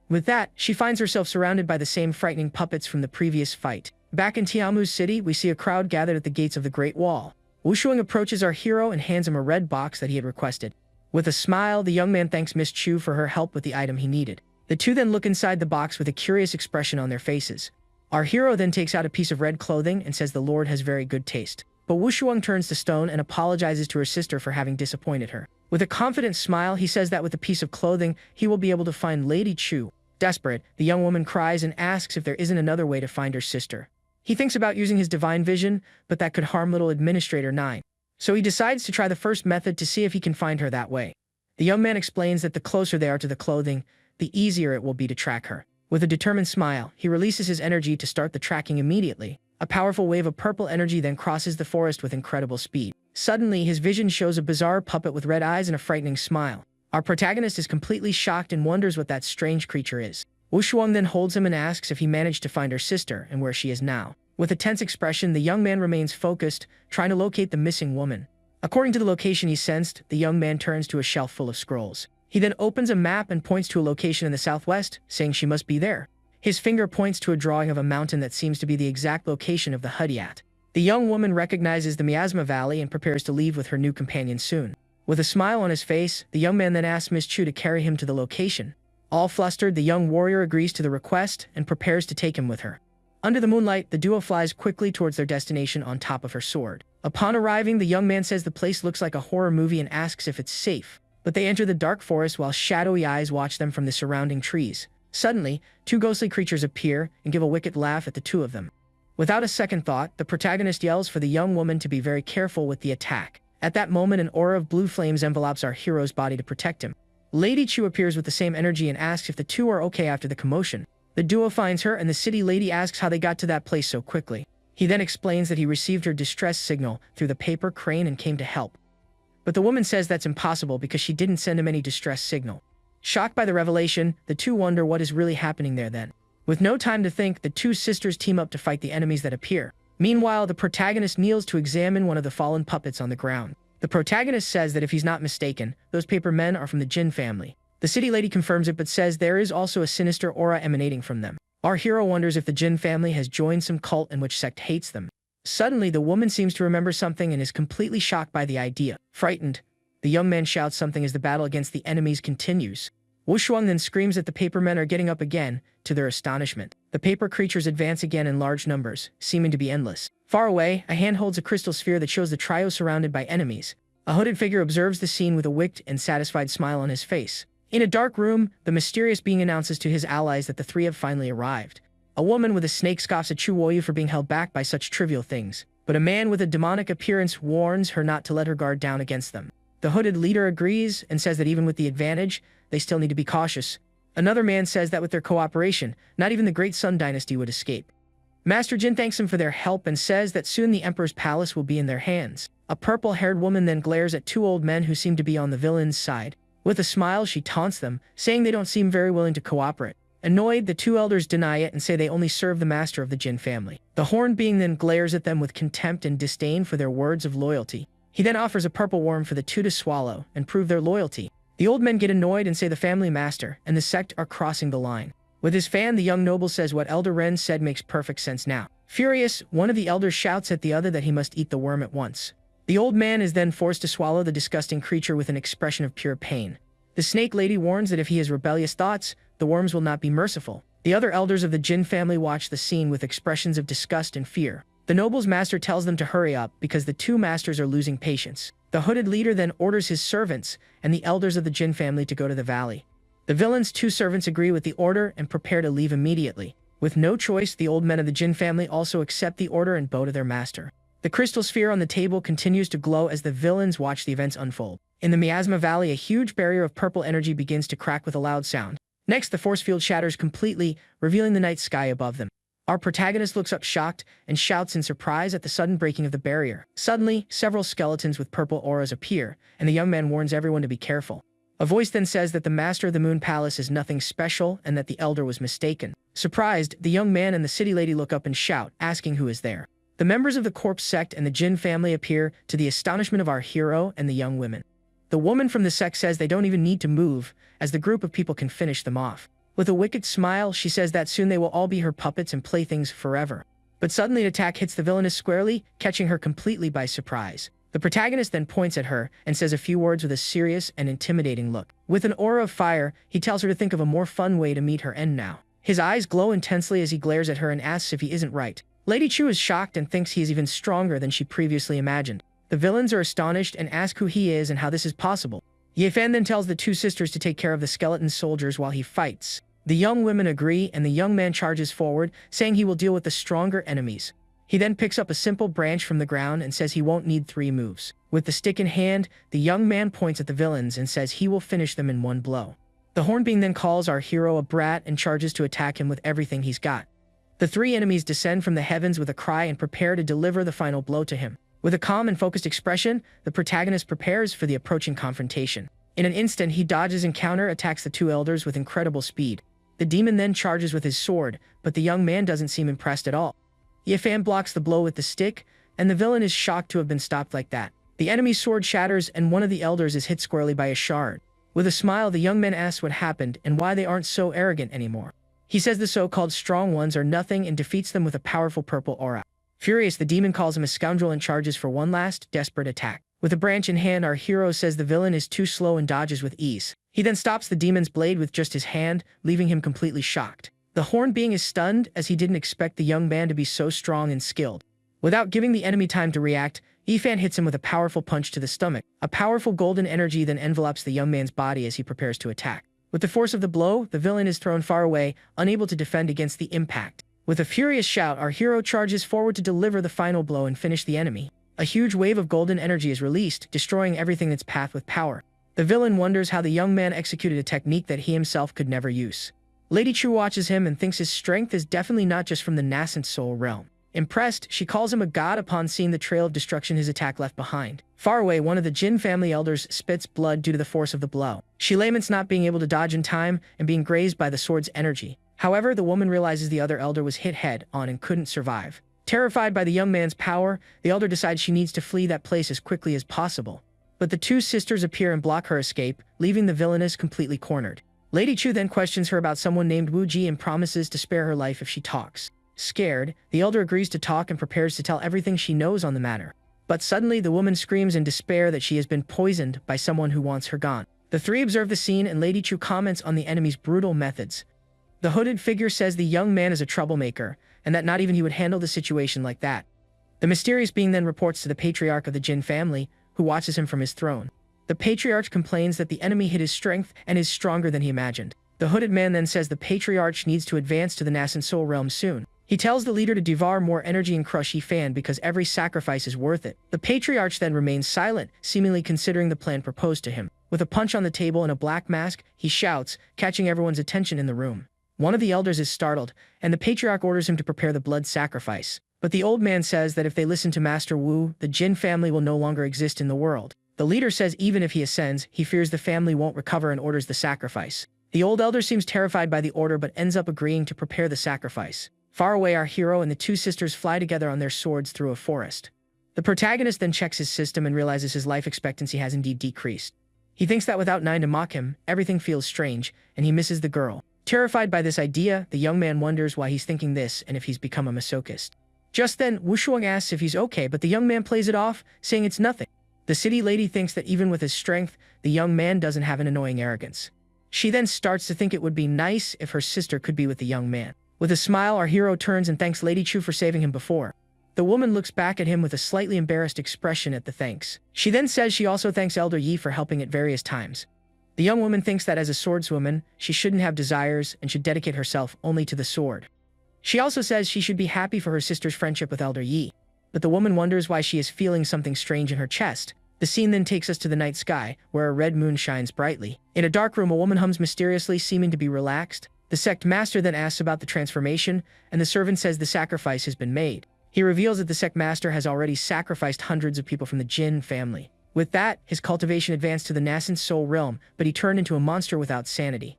With that, she finds herself surrounded by the same frightening puppets from the previous fight. Back in Tiamu's city, we see a crowd gathered at the gates of the Great Wall. Wushuang approaches our hero and hands him a red box that he had requested. With a smile, the young man thanks Miss Chu for her help with the item he needed. The two then look inside the box with a curious expression on their faces. Our hero then takes out a piece of red clothing and says the Lord has very good taste. But Wushuang turns to stone and apologizes to her sister for having disappointed her. With a confident smile, he says that with the piece of clothing, he will be able to find Lady Chu. Desperate, the young woman cries and asks if there isn't another way to find her sister. He thinks about using his divine vision, but that could harm little Administrator 9. So he decides to try the first method to see if he can find her that way. The young man explains that the closer they are to the clothing, the easier it will be to track her. With a determined smile, he releases his energy to start the tracking immediately. A powerful wave of purple energy then crosses the forest with incredible speed. Suddenly, his vision shows a bizarre puppet with red eyes and a frightening smile. Our protagonist is completely shocked and wonders what that strange creature is. Wushuang then holds him and asks if he managed to find her sister and where she is now. With a tense expression, the young man remains focused, trying to locate the missing woman. According to the location he sensed, the young man turns to a shelf full of scrolls. He then opens a map and points to a location in the southwest, saying she must be there. His finger points to a drawing of a mountain that seems to be the exact location of the Hudyat. The young woman recognizes the Miasma Valley and prepares to leave with her new companion soon. With a smile on his face, the young man then asks Miss Chu to carry him to the location. All flustered, the young warrior agrees to the request and prepares to take him with her. Under the moonlight, the duo flies quickly towards their destination on top of her sword. Upon arriving, the young man says the place looks like a horror movie and asks if it's safe. But they enter the dark forest while shadowy eyes watch them from the surrounding trees. Suddenly, two ghostly creatures appear and give a wicked laugh at the two of them. Without a second thought, the protagonist yells for the young woman to be very careful with the attack. At that moment, an aura of blue flames envelops our hero's body to protect him. Lady Chu appears with the same energy and asks if the two are okay after the commotion. The duo finds her and the city lady asks how they got to that place so quickly. He then explains that he received her distress signal through the paper crane and came to help. But the woman says that's impossible because she didn't send him any distress signal. Shocked by the revelation, the two wonder what is really happening there then. With no time to think, the two sisters team up to fight the enemies that appear. Meanwhile, the protagonist kneels to examine one of the fallen puppets on the ground. The protagonist says that if he's not mistaken, those paper men are from the Jin family. The city lady confirms it but says there is also a sinister aura emanating from them. Our hero wonders if the Jin family has joined some cult in which sect hates them. Suddenly, the woman seems to remember something and is completely shocked by the idea. Frightened, the young man shouts something as the battle against the enemies continues. Wushuang then screams that the paper men are getting up again, to their astonishment. The paper creatures advance again in large numbers, seeming to be endless. Far away, a hand holds a crystal sphere that shows the trio surrounded by enemies. A hooded figure observes the scene with a wicked and satisfied smile on his face. In a dark room, the mysterious being announces to his allies that the three have finally arrived. A woman with a snake scoffs at Chu Woyu for being held back by such trivial things, but a man with a demonic appearance warns her not to let her guard down against them. The hooded leader agrees and says that even with the advantage, they still need to be cautious. Another man says that with their cooperation, not even the Great Sun Dynasty would escape. Master Jin thanks him for their help and says that soon the Emperor's palace will be in their hands. A purple-haired woman then glares at two old men who seem to be on the villain's side. With a smile, she taunts them, saying they don't seem very willing to cooperate. Annoyed, the two elders deny it and say they only serve the master of the Jin family. The horned being then glares at them with contempt and disdain for their words of loyalty. He then offers a purple worm for the two to swallow and prove their loyalty. The old men get annoyed and say the family master and the sect are crossing the line. With his fan, the young noble says what Elder Ren said makes perfect sense now. Furious, one of the elders shouts at the other that he must eat the worm at once. The old man is then forced to swallow the disgusting creature with an expression of pure pain. The snake lady warns that if he has rebellious thoughts, the worms will not be merciful. The other elders of the Jin family watch the scene with expressions of disgust and fear. The noble's master tells them to hurry up because the two masters are losing patience. The hooded leader then orders his servants and the elders of the Jin family to go to the valley. The villain's two servants agree with the order and prepare to leave immediately. With no choice, the old men of the Jin family also accept the order and bow to their master. The crystal sphere on the table continues to glow as the villains watch the events unfold. In the Miasma Valley, a huge barrier of purple energy begins to crack with a loud sound. Next, the force field shatters completely, revealing the night sky above them. Our protagonist looks up shocked and shouts in surprise at the sudden breaking of the barrier. Suddenly, several skeletons with purple auras appear, and the young man warns everyone to be careful. A voice then says that the master of the Moon Palace is nothing special and that the elder was mistaken. Surprised, the young man and the city lady look up and shout, asking who is there. The members of the corpse sect and the Jin family appear, to the astonishment of our hero and the young women. The woman from the sect says they don't even need to move, as the group of people can finish them off. With a wicked smile, she says that soon they will all be her puppets and playthings forever. But suddenly an attack hits the villainess squarely, catching her completely by surprise. The protagonist then points at her and says a few words with a serious and intimidating look. With an aura of fire, he tells her to think of a more fun way to meet her end now. His eyes glow intensely as he glares at her and asks if he isn't right. Lady Chu is shocked and thinks he is even stronger than she previously imagined. The villains are astonished and ask who he is and how this is possible. Ye Fan then tells the two sisters to take care of the skeleton soldiers while he fights. The young women agree and the young man charges forward, saying he will deal with the stronger enemies. He then picks up a simple branch from the ground and says he won't need 3 moves. With the stick in hand, the young man points at the villains and says he will finish them in 1 blow. The Hornbeam then calls our hero a brat and charges to attack him with everything he's got. The 3 enemies descend from the heavens with a cry and prepare to deliver the final blow to him. With a calm and focused expression, the protagonist prepares for the approaching confrontation. In an instant, he dodges and counter-attacks the 2 elders with incredible speed. The demon then charges with his sword, but the young man doesn't seem impressed at all. Ye Fan blocks the blow with the stick, and the villain is shocked to have been stopped like that. The enemy's sword shatters and one of the elders is hit squarely by a shard. With a smile, the young man asks what happened and why they aren't so arrogant anymore. He says the so-called strong ones are nothing and defeats them with a powerful purple aura. Furious, the demon calls him a scoundrel and charges for one last, desperate attack. With a branch in hand, our hero says the villain is too slow and dodges with ease. He then stops the demon's blade with just his hand, leaving him completely shocked. The horn being is stunned as he didn't expect the young man to be so strong and skilled. Without giving the enemy time to react, Ye Fan hits him with a powerful punch to the stomach. A powerful golden energy then envelopes the young man's body as he prepares to attack. With the force of the blow, the villain is thrown far away, unable to defend against the impact. With a furious shout, our hero charges forward to deliver the final blow and finish the enemy. A huge wave of golden energy is released, destroying everything in its path with power. The villain wonders how the young man executed a technique that he himself could never use. Lady Chu watches him and thinks his strength is definitely not just from the nascent soul realm. Impressed, she calls him a god upon seeing the trail of destruction his attack left behind. Far away, one of the Jin family elders spits blood due to the force of the blow. She laments not being able to dodge in time and being grazed by the sword's energy. However, the woman realizes the other elder was hit head-on and couldn't survive. Terrified by the young man's power, the elder decides she needs to flee that place as quickly as possible. But the 2 sisters appear and block her escape, leaving the villainess completely cornered. Lady Chu then questions her about someone named Wu Ji and promises to spare her life if she talks. Scared, the elder agrees to talk and prepares to tell everything she knows on the matter. But suddenly, the woman screams in despair that she has been poisoned by someone who wants her gone. The 3 observe the scene and Lady Chu comments on the enemy's brutal methods. The hooded figure says the young man is a troublemaker, and that not even he would handle the situation like that. The mysterious being then reports to the patriarch of the Jin family, who watches him from his throne. The patriarch complains that the enemy hid his strength and is stronger than he imagined. The hooded man then says the patriarch needs to advance to the nascent soul realm soon. He tells the leader to devour more energy and crush Ye Fan because every sacrifice is worth it. The patriarch then remains silent, seemingly considering the plan proposed to him. With a punch on the table and a black mask, he shouts, catching everyone's attention in the room. One of the elders is startled, and the patriarch orders him to prepare the blood sacrifice. But the old man says that if they listen to Master Wu, the Jin family will no longer exist in the world. The leader says even if he ascends, he fears the family won't recover and orders the sacrifice. The old elder seems terrified by the order but ends up agreeing to prepare the sacrifice. Far away, our hero and the 2 sisters fly together on their swords through a forest. The protagonist then checks his system and realizes his life expectancy has indeed decreased. He thinks that without Nine to mock him, everything feels strange, and he misses the girl. Terrified by this idea, the young man wonders why he's thinking this and if he's become a masochist. Just then, Wushuang asks if he's okay, but the young man plays it off, saying it's nothing. The city lady thinks that even with his strength, the young man doesn't have an annoying arrogance. She then starts to think it would be nice if her sister could be with the young man. With a smile, our hero turns and thanks Lady Chu for saving him before. The woman looks back at him with a slightly embarrassed expression at the thanks. She then says she also thanks Elder Yi for helping at various times. The young woman thinks that as a swordswoman, she shouldn't have desires and should dedicate herself only to the sword. She also says she should be happy for her sister's friendship with Elder Yi. But the woman wonders why she is feeling something strange in her chest. The scene then takes us to the night sky, where a red moon shines brightly. In a dark room, a woman hums mysteriously, seeming to be relaxed. The sect master then asks about the transformation, and the servant says the sacrifice has been made. He reveals that the sect master has already sacrificed hundreds of people from the Jin family. With that, his cultivation advanced to the nascent soul realm, but he turned into a monster without sanity.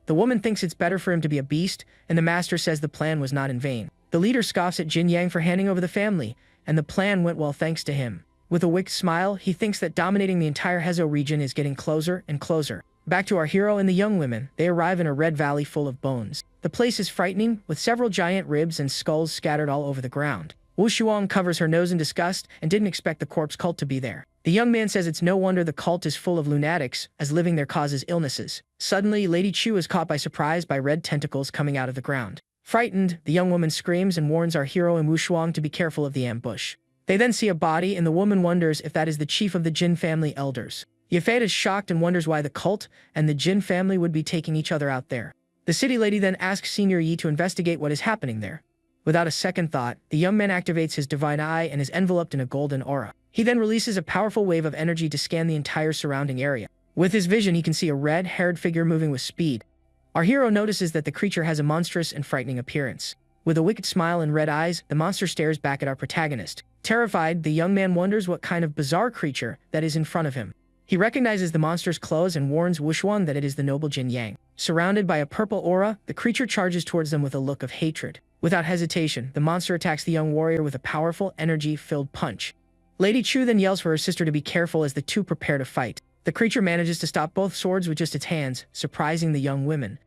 The woman thinks it's better for him to be a beast, and the master says the plan was not in vain. The leader scoffs at Jin Yang for handing over the family, and the plan went well thanks to him. With a wicked smile, he thinks that dominating the entire Hezo region is getting closer and closer. Back to our hero and the young women, they arrive in a red valley full of bones. The place is frightening, with several giant ribs and skulls scattered all over the ground. Wu Shuang covers her nose in disgust and didn't expect the corpse cult to be there. The young man says it's no wonder the cult is full of lunatics, as living there causes illnesses. Suddenly, Lady Chu is caught by surprise by red tentacles coming out of the ground. Frightened, the young woman screams and warns our hero and Wu Shuang to be careful of the ambush. They then see a body, and the woman wonders if that is the chief of the Jin family elders. Yafei is shocked and wonders why the cult and the Jin family would be taking each other out there. The city lady then asks Senior Yi to investigate what is happening there. Without a second thought, the young man activates his divine eye and is enveloped in a golden aura. He then releases a powerful wave of energy to scan the entire surrounding area. With his vision, he can see a red-haired figure moving with speed. Our hero notices that the creature has a monstrous and frightening appearance. With a wicked smile and red eyes, the monster stares back at our protagonist. Terrified, the young man wonders what kind of bizarre creature that is in front of him. He recognizes the monster's clothes and warns Wushuang that it is the noble Jin Yang. Surrounded by a purple aura, the creature charges towards them with a look of hatred. Without hesitation, the monster attacks the young warrior with a powerful, energy-filled punch. Lady Chu then yells for her sister to be careful as the two prepare to fight. The creature manages to stop both swords with just its hands, surprising the young women.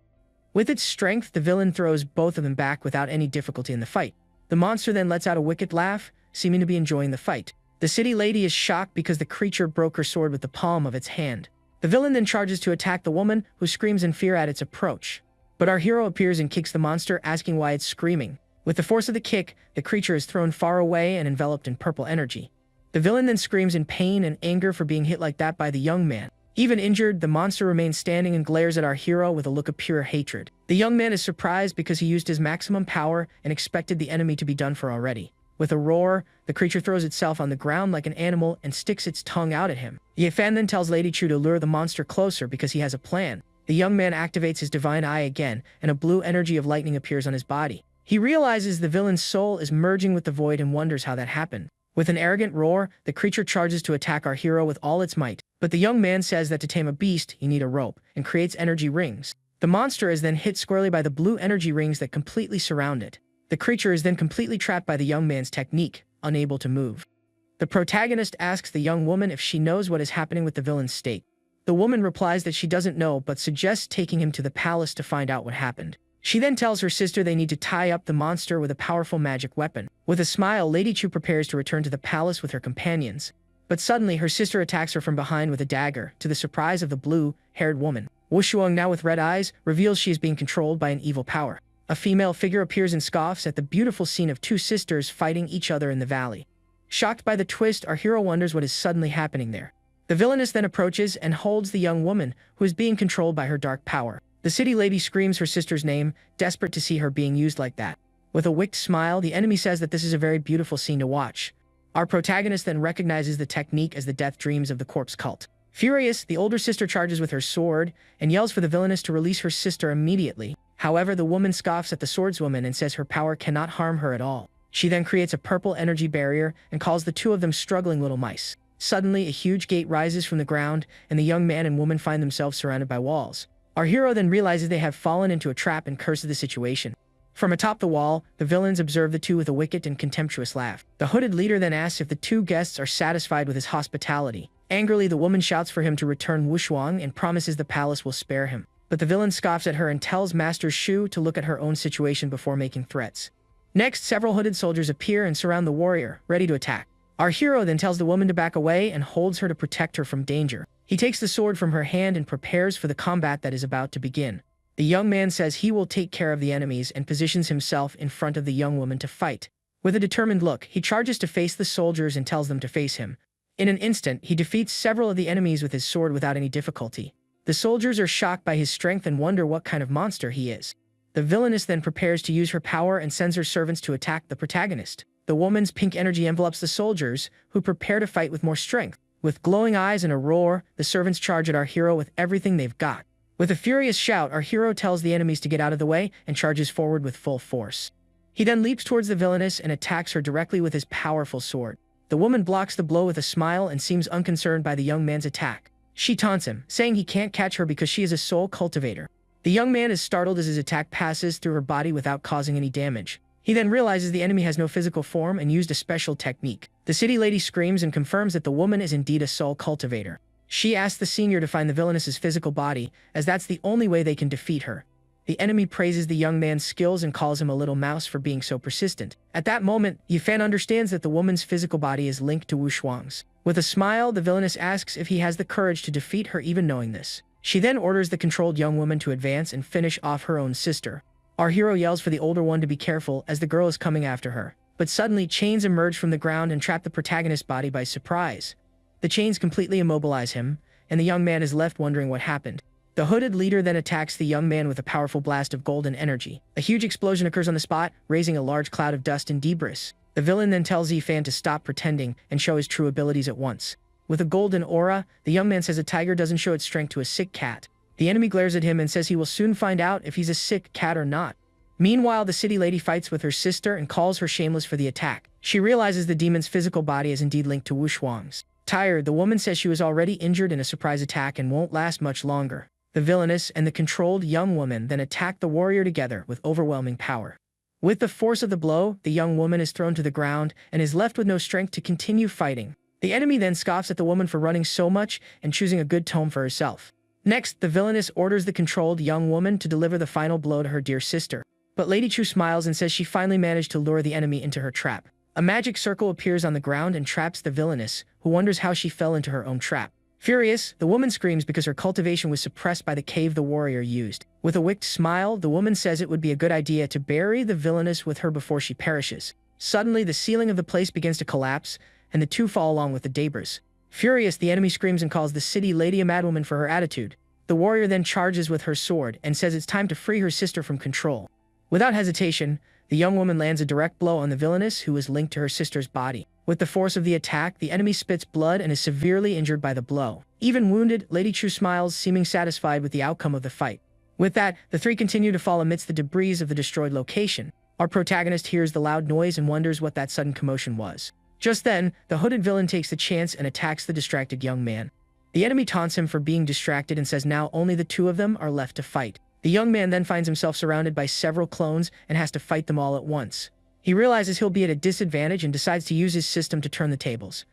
With its strength, the villain throws both of them back without any difficulty in the fight. The monster then lets out a wicked laugh, seeming to be enjoying the fight. The city lady is shocked because the creature broke her sword with the palm of its hand. The villain then charges to attack the woman, who screams in fear at its approach. But our hero appears and kicks the monster, asking why it's screaming. With the force of the kick, the creature is thrown far away and enveloped in purple energy. The villain then screams in pain and anger for being hit like that by the young man. Even injured, the monster remains standing and glares at our hero with a look of pure hatred. The young man is surprised because he used his maximum power and expected the enemy to be done for already. With a roar, the creature throws itself on the ground like an animal and sticks its tongue out at him. Ye Fan then tells Lady Chu to lure the monster closer because he has a plan. The young man activates his divine eye again, and a blue energy of lightning appears on his body. He realizes the villain's soul is merging with the void and wonders how that happened. With an arrogant roar, the creature charges to attack our hero with all its might. But the young man says that to tame a beast, you need a rope, and creates energy rings. The monster is then hit squarely by the blue energy rings that completely surround it. The creature is then completely trapped by the young man's technique, unable to move. The protagonist asks the young woman if she knows what is happening with the villain's state. The woman replies that she doesn't know but suggests taking him to the palace to find out what happened. She then tells her sister they need to tie up the monster with a powerful magic weapon. With a smile, Lady Chu prepares to return to the palace with her companions. But suddenly, her sister attacks her from behind with a dagger, to the surprise of the blue-haired woman. Wu Shuang, now with red eyes, reveals she is being controlled by an evil power. A female figure appears and scoffs at the beautiful scene of two sisters fighting each other in the valley. Shocked by the twist, our hero wonders what is suddenly happening there. The villainess then approaches and holds the young woman, who is being controlled by her dark power. The city lady screams her sister's name, desperate to see her being used like that. With a wicked smile, the enemy says that this is a very beautiful scene to watch. Our protagonist then recognizes the technique as the death dreams of the corpse cult. Furious, the older sister charges with her sword and yells for the villainess to release her sister immediately. However, the woman scoffs at the swordswoman and says her power cannot harm her at all. She then creates a purple energy barrier and calls the two of them struggling little mice. Suddenly, a huge gate rises from the ground, and the young man and woman find themselves surrounded by walls. Our hero then realizes they have fallen into a trap and curses the situation. From atop the wall, the villains observe the two with a wicked and contemptuous laugh. The hooded leader then asks if the two guests are satisfied with his hospitality. Angrily, the woman shouts for him to return Wushuang and promises the palace will spare him. But the villain scoffs at her and tells Master Shu to look at her own situation before making threats. Next, several hooded soldiers appear and surround the warrior, ready to attack. Our hero then tells the woman to back away and holds her to protect her from danger. He takes the sword from her hand and prepares for the combat that is about to begin. The young man says he will take care of the enemies and positions himself in front of the young woman to fight. With a determined look, he charges to face the soldiers and tells them to face him. In an instant, he defeats several of the enemies with his sword without any difficulty. The soldiers are shocked by his strength and wonder what kind of monster he is. The villainess then prepares to use her power and sends her servants to attack the protagonist. The woman's pink energy envelops the soldiers, who prepare to fight with more strength. With glowing eyes and a roar, the servants charge at our hero with everything they've got. With a furious shout, our hero tells the enemies to get out of the way and charges forward with full force. He then leaps towards the villainess and attacks her directly with his powerful sword. The woman blocks the blow with a smile and seems unconcerned by the young man's attack. She taunts him, saying he can't catch her because she is a soul cultivator. The young man is startled as his attack passes through her body without causing any damage. He then realizes the enemy has no physical form and used a special technique. The city lady screams and confirms that the woman is indeed a soul cultivator. She asks the senior to find the villainess's physical body, as that's the only way they can defeat her. The enemy praises the young man's skills and calls him a little mouse for being so persistent. At that moment, Yifan understands that the woman's physical body is linked to Wu Shuang's. With a smile, the villainess asks if he has the courage to defeat her even knowing this. She then orders the controlled young woman to advance and finish off her own sister. Our hero yells for the older one to be careful as the girl is coming after her. But suddenly, chains emerge from the ground and trap the protagonist's body by surprise. The chains completely immobilize him, and the young man is left wondering what happened. The hooded leader then attacks the young man with a powerful blast of golden energy. A huge explosion occurs on the spot, raising a large cloud of dust and debris. The villain then tells Yifan to stop pretending and show his true abilities at once. With a golden aura, the young man says a tiger doesn't show its strength to a sick cat. The enemy glares at him and says he will soon find out if he's a sick cat or not. Meanwhile, the city lady fights with her sister and calls her shameless for the attack. She realizes the demon's physical body is indeed linked to Wu Shuang's. Tired, the woman says she was already injured in a surprise attack and won't last much longer. The villainess and the controlled young woman then attack the warrior together with overwhelming power. With the force of the blow, the young woman is thrown to the ground and is left with no strength to continue fighting. The enemy then scoffs at the woman for running so much and choosing a good tome for herself. Next, the villainess orders the controlled young woman to deliver the final blow to her dear sister. But Lady Chu smiles and says she finally managed to lure the enemy into her trap. A magic circle appears on the ground and traps the villainess, who wonders how she fell into her own trap. Furious, the woman screams because her cultivation was suppressed by the cave the warrior used. With a wicked smile, the woman says it would be a good idea to bury the villainess with her before she perishes. Suddenly, the ceiling of the place begins to collapse, and the two fall along with the debris. Furious, the enemy screams and calls the city lady a madwoman for her attitude. The warrior then charges with her sword and says it's time to free her sister from control. Without hesitation, the young woman lands a direct blow on the villainess, who is linked to her sister's body. With the force of the attack, the enemy spits blood and is severely injured by the blow. Even wounded, Lady Chu smiles, seeming satisfied with the outcome of the fight. With that, the three continue to fall amidst the debris of the destroyed location. Our protagonist hears the loud noise and wonders what that sudden commotion was. Just then, the hooded villain takes the chance and attacks the distracted young man. The enemy taunts him for being distracted and says now only the two of them are left to fight. The young man then finds himself surrounded by several clones and has to fight them all at once. He realizes he'll be at a disadvantage and decides to use his system to turn the tables.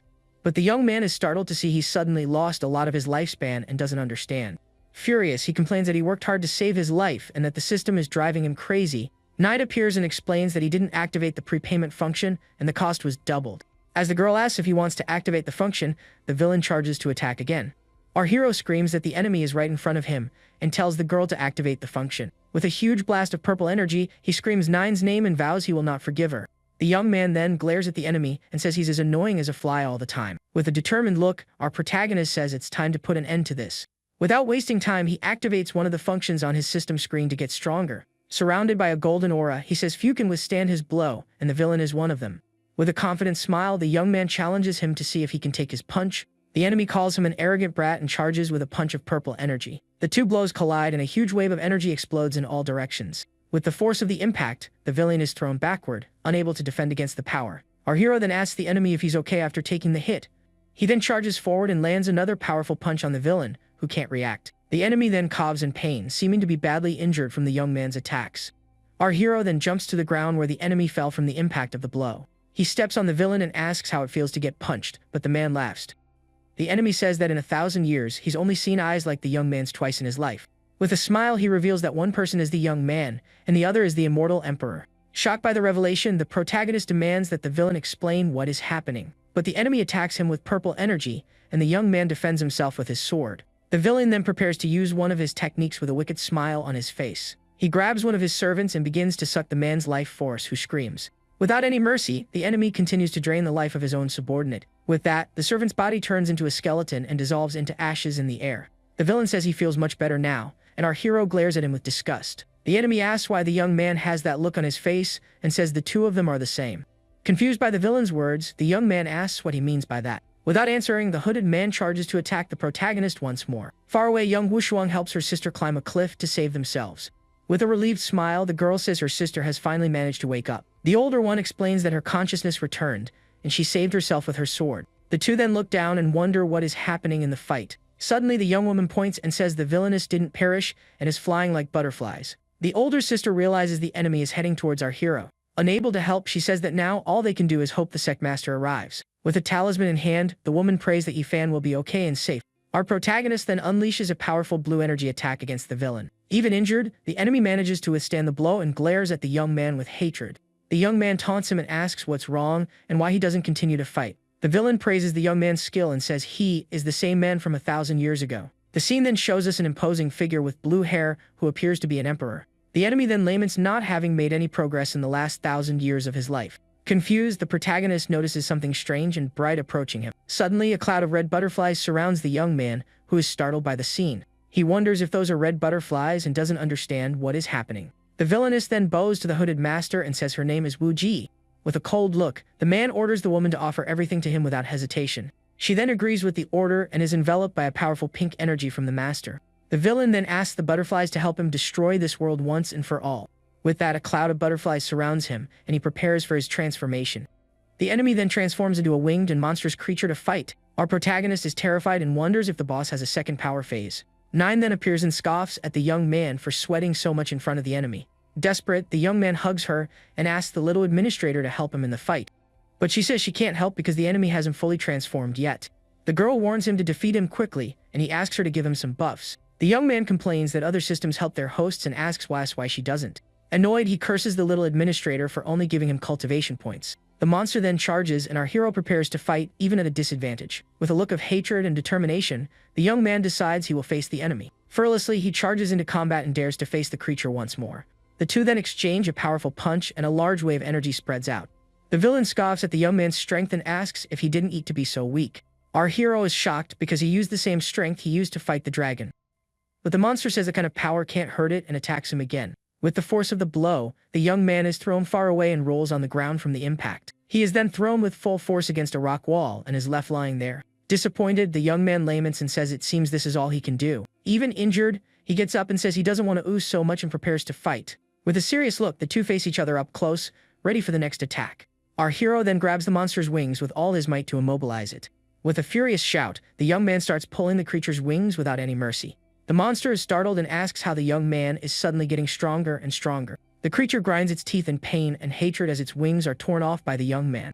But the young man is startled to see he's suddenly lost a lot of his lifespan and doesn't understand. Furious, he complains that he worked hard to save his life and that the system is driving him crazy. Knight appears and explains that he didn't activate the prepayment function and the cost was doubled. As the girl asks if he wants to activate the function, the villain charges to attack again. Our hero screams that the enemy is right in front of him and tells the girl to activate the function. With a huge blast of purple energy, he screams Nine's name and vows he will not forgive her. The young man then glares at the enemy and says he's as annoying as a fly all the time. With a determined look, our protagonist says it's time to put an end to this. Without wasting time, he activates one of the functions on his system screen to get stronger. Surrounded by a golden aura, he says few can withstand his blow, and the villain is one of them. With a confident smile, the young man challenges him to see if he can take his punch. The enemy calls him an arrogant brat and charges with a punch of purple energy. The two blows collide and a huge wave of energy explodes in all directions. With the force of the impact, the villain is thrown backward, unable to defend against the power. Our hero then asks the enemy if he's okay after taking the hit. He then charges forward and lands another powerful punch on the villain, who can't react. The enemy then coughs in pain, seeming to be badly injured from the young man's attacks. Our hero then jumps to the ground where the enemy fell from the impact of the blow. He steps on the villain and asks how it feels to get punched, but the man laughs. The enemy says that in 1,000 years, he's only seen eyes like the young man's twice in his life. With a smile, he reveals that one person is the young man, and the other is the immortal emperor. Shocked by the revelation, the protagonist demands that the villain explain what is happening. But the enemy attacks him with purple energy, and the young man defends himself with his sword. The villain then prepares to use one of his techniques with a wicked smile on his face. He grabs one of his servants and begins to suck the man's life force, who screams. Without any mercy, the enemy continues to drain the life of his own subordinate. With that, the servant's body turns into a skeleton and dissolves into ashes in the air. The villain says he feels much better now, and our hero glares at him with disgust. The enemy asks why the young man has that look on his face and says the two of them are the same. Confused by the villain's words, the young man asks what he means by that. Without answering, the hooded man charges to attack the protagonist once more. Far away, young Wushuang helps her sister climb a cliff to save themselves. With a relieved smile, the girl says her sister has finally managed to wake up. The older one explains that her consciousness returned, and she saved herself with her sword. The two then look down and wonder what is happening in the fight. Suddenly, the young woman points and says the villainess didn't perish and is flying like butterflies. The older sister realizes the enemy is heading towards our hero. Unable to help, she says that now all they can do is hope the Sectmaster arrives. With a talisman in hand, the woman prays that Yifan will be okay and safe. Our protagonist then unleashes a powerful blue energy attack against the villain. Even injured, the enemy manages to withstand the blow and glares at the young man with hatred. The young man taunts him and asks what's wrong and why he doesn't continue to fight. The villain praises the young man's skill and says he is the same man from 1,000 years ago. The scene then shows us an imposing figure with blue hair who appears to be an emperor. The enemy then laments not having made any progress in the last 1,000 years of his life. Confused, the protagonist notices something strange and bright approaching him. Suddenly, a cloud of red butterflies surrounds the young man, who is startled by the scene. He wonders if those are red butterflies and doesn't understand what is happening. The villainess then bows to the hooded master and says her name is Wu Ji. With a cold look, the man orders the woman to offer everything to him without hesitation. She then agrees with the order and is enveloped by a powerful pink energy from the master. The villain then asks the butterflies to help him destroy this world once and for all. With that, a cloud of butterflies surrounds him, and he prepares for his transformation. The enemy then transforms into a winged and monstrous creature to fight. Our protagonist is terrified and wonders if the boss has a second power phase. 9 then appears and scoffs at the young man for sweating so much in front of the enemy. Desperate, the young man hugs her and asks the little administrator to help him in the fight. But she says she can't help because the enemy hasn't fully transformed yet. The girl warns him to defeat him quickly, and he asks her to give him some buffs. The young man complains that other systems help their hosts and asks why she doesn't. Annoyed, he curses the little administrator for only giving him cultivation points. The monster then charges, and our hero prepares to fight, even at a disadvantage. With a look of hatred and determination, the young man decides he will face the enemy. Fearlessly, he charges into combat and dares to face the creature once more. The two then exchange a powerful punch, and a large wave of energy spreads out. The villain scoffs at the young man's strength and asks if he didn't eat to be so weak. Our hero is shocked because he used the same strength he used to fight the dragon. But the monster says that kind of power can't hurt it and attacks him again. With the force of the blow, the young man is thrown far away and rolls on the ground from the impact. He is then thrown with full force against a rock wall and is left lying there. Disappointed, the young man laments and says it seems this is all he can do. Even injured, he gets up and says he doesn't want to ooze so much and prepares to fight. With a serious look, the two face each other up close, ready for the next attack. Our hero then grabs the monster's wings with all his might to immobilize it. With a furious shout, the young man starts pulling the creature's wings without any mercy. The monster is startled and asks how the young man is suddenly getting stronger and stronger. The creature grinds its teeth in pain and hatred as its wings are torn off by the young man.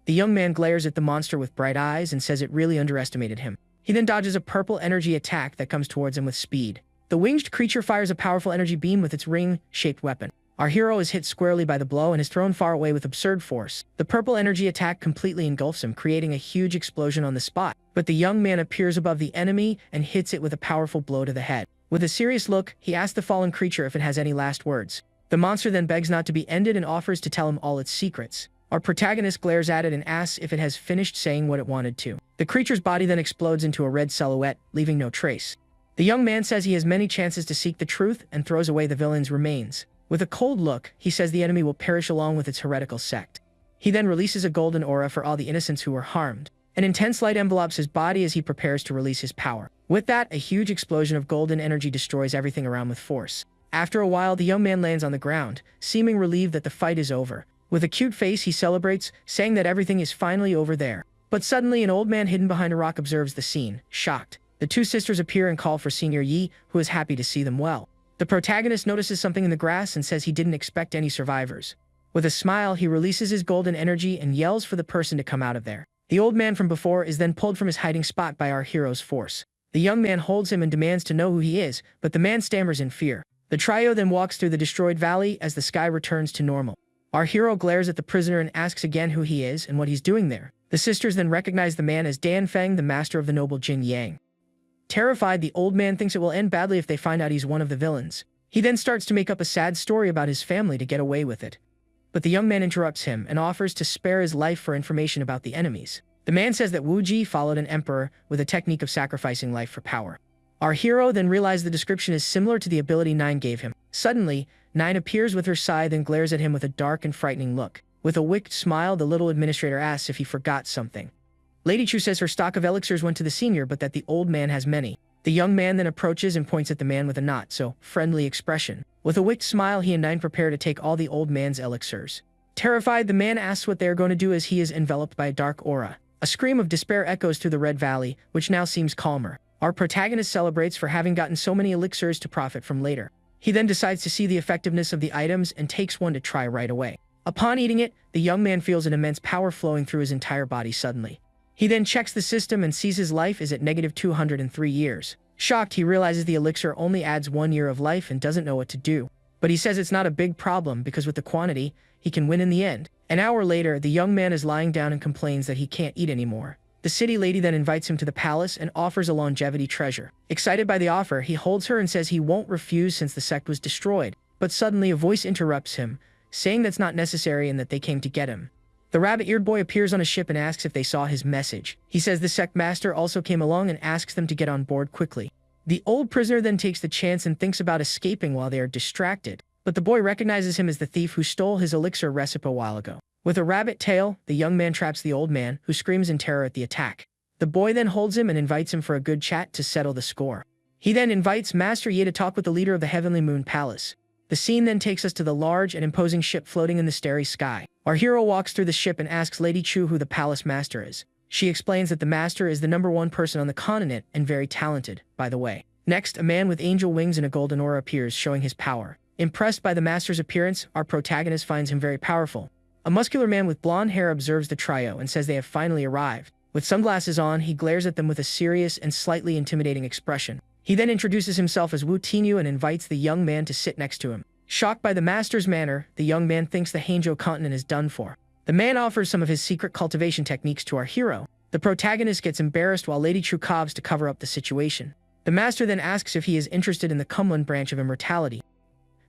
The young man glares at the monster with bright eyes and says it really underestimated him. He then dodges a purple energy attack that comes towards him with speed. The winged creature fires a powerful energy beam with its ring-shaped weapon. Our hero is hit squarely by the blow and is thrown far away with absurd force. The purple energy attack completely engulfs him, creating a huge explosion on the spot. But the young man appears above the enemy and hits it with a powerful blow to the head. With a serious look, he asks the fallen creature if it has any last words. The monster then begs not to be ended and offers to tell him all its secrets. Our protagonist glares at it and asks if it has finished saying what it wanted to. The creature's body then explodes into a red silhouette, leaving no trace. The young man says he has many chances to seek the truth and throws away the villain's remains. With a cold look, he says the enemy will perish along with its heretical sect. He then releases a golden aura for all the innocents who were harmed. An intense light envelops his body as he prepares to release his power. With that, a huge explosion of golden energy destroys everything around with force. After a while, the young man lands on the ground, seeming relieved that the fight is over. With a cute face, he celebrates, saying that everything is finally over there. But suddenly, an old man hidden behind a rock observes the scene, shocked. The two sisters appear and call for Senior Yi, who is happy to see them well. The protagonist notices something in the grass and says he didn't expect any survivors. With a smile, he releases his golden energy and yells for the person to come out of there. The old man from before is then pulled from his hiding spot by our hero's force. The young man holds him and demands to know who he is, but the man stammers in fear. The trio then walks through the destroyed valley as the sky returns to normal. Our hero glares at the prisoner and asks again who he is and what he's doing there. The sisters then recognize the man as Dan Feng, the master of the noble Jin Yang. Terrified, the old man thinks it will end badly if they find out he's one of the villains. He then starts to make up a sad story about his family to get away with it. But the young man interrupts him and offers to spare his life for information about the enemies. The man says that Wu Ji followed an emperor with a technique of sacrificing life for power. Our hero then realizes the description is similar to the ability Nine gave him. Suddenly, Nine appears with her scythe and glares at him with a dark and frightening look. With a wicked smile, the little administrator asks if he forgot something. Lady Chu says her stock of elixirs went to the senior, but that the old man has many. The young man then approaches and points at the man with a not-so-friendly expression. With a wicked smile, he and Nine prepare to take all the old man's elixirs. Terrified, the man asks what they are going to do as he is enveloped by a dark aura. A scream of despair echoes through the Red Valley, which now seems calmer. Our protagonist celebrates for having gotten so many elixirs to profit from later. He then decides to see the effectiveness of the items and takes one to try right away. Upon eating it, the young man feels an immense power flowing through his entire body suddenly. He then checks the system and sees his life is at negative 203 years. Shocked, he realizes the elixir only adds 1 year of life and doesn't know what to do. But he says it's not a big problem because with the quantity, he can win in the end. An hour later, the young man is lying down and complains that he can't eat anymore. The city lady then invites him to the palace and offers a longevity treasure. Excited by the offer, he holds her and says he won't refuse since the sect was destroyed. But suddenly a voice interrupts him, saying that's not necessary and that they came to get him. The rabbit-eared boy appears on a ship and asks if they saw his message. He says the sect master also came along and asks them to get on board quickly. The old prisoner then takes the chance and thinks about escaping while they are distracted. But the boy recognizes him as the thief who stole his elixir recipe a while ago. With a rabbit tail, the young man traps the old man, who screams in terror at the attack. The boy then holds him and invites him for a good chat to settle the score. He then invites Master Yi to talk with the leader of the Heavenly Moon Palace. The scene then takes us to the large and imposing ship floating in the starry sky. Our hero walks through the ship and asks Lady Chu who the palace master is. She explains that the master is the #1 person on the continent and very talented, by the way. Next, a man with angel wings and a golden aura appears, showing his power. Impressed by the master's appearance, our protagonist finds him very powerful. A muscular man with blonde hair observes the trio and says they have finally arrived. With sunglasses on, he glares at them with a serious and slightly intimidating expression. He then introduces himself as Wu Tinyu and invites the young man to sit next to him. Shocked by the master's manner, the young man thinks the Hangzhou continent is done for. The man offers some of his secret cultivation techniques to our hero. The protagonist gets embarrassed while Lady Chu coves to cover up the situation. The master then asks if he is interested in the Kunlun branch of immortality.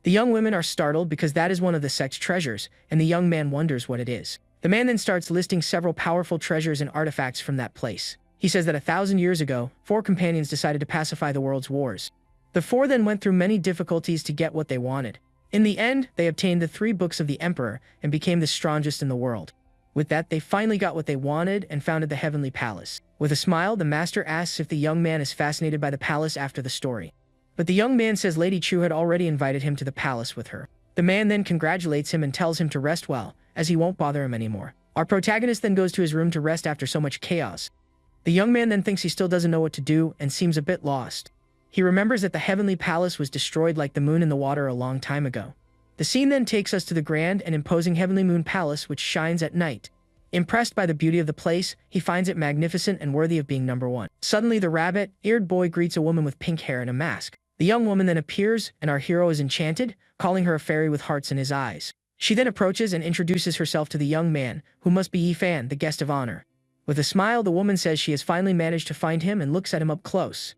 The young women are startled because that is one of the sect's treasures, and the young man wonders what it is. The man then starts listing several powerful treasures and artifacts from that place. He says that 1,000 years ago, 4 companions decided to pacify the world's wars. The 4 then went through many difficulties to get what they wanted. In the end, they obtained the 3 books of the Emperor and became the strongest in the world. With that, they finally got what they wanted and founded the Heavenly Palace. With a smile, the master asks if the young man is fascinated by the palace after the story. But the young man says Lady Chu had already invited him to the palace with her. The man then congratulates him and tells him to rest well, as he won't bother him anymore. Our protagonist then goes to his room to rest after so much chaos. The young man then thinks he still doesn't know what to do and seems a bit lost. He remembers that the Heavenly Palace was destroyed like the moon in the water a long time ago. The scene then takes us to the grand and imposing Heavenly Moon Palace, which shines at night. Impressed by the beauty of the place, he finds it magnificent and worthy of being #1. Suddenly, the rabbit-eared boy greets a woman with pink hair and a mask. The young woman then appears, and our hero is enchanted, calling her a fairy with hearts in his eyes. She then approaches and introduces herself to the young man, who must be Yi Fan, the guest of honor. With a smile, the woman says she has finally managed to find him and looks at him up close.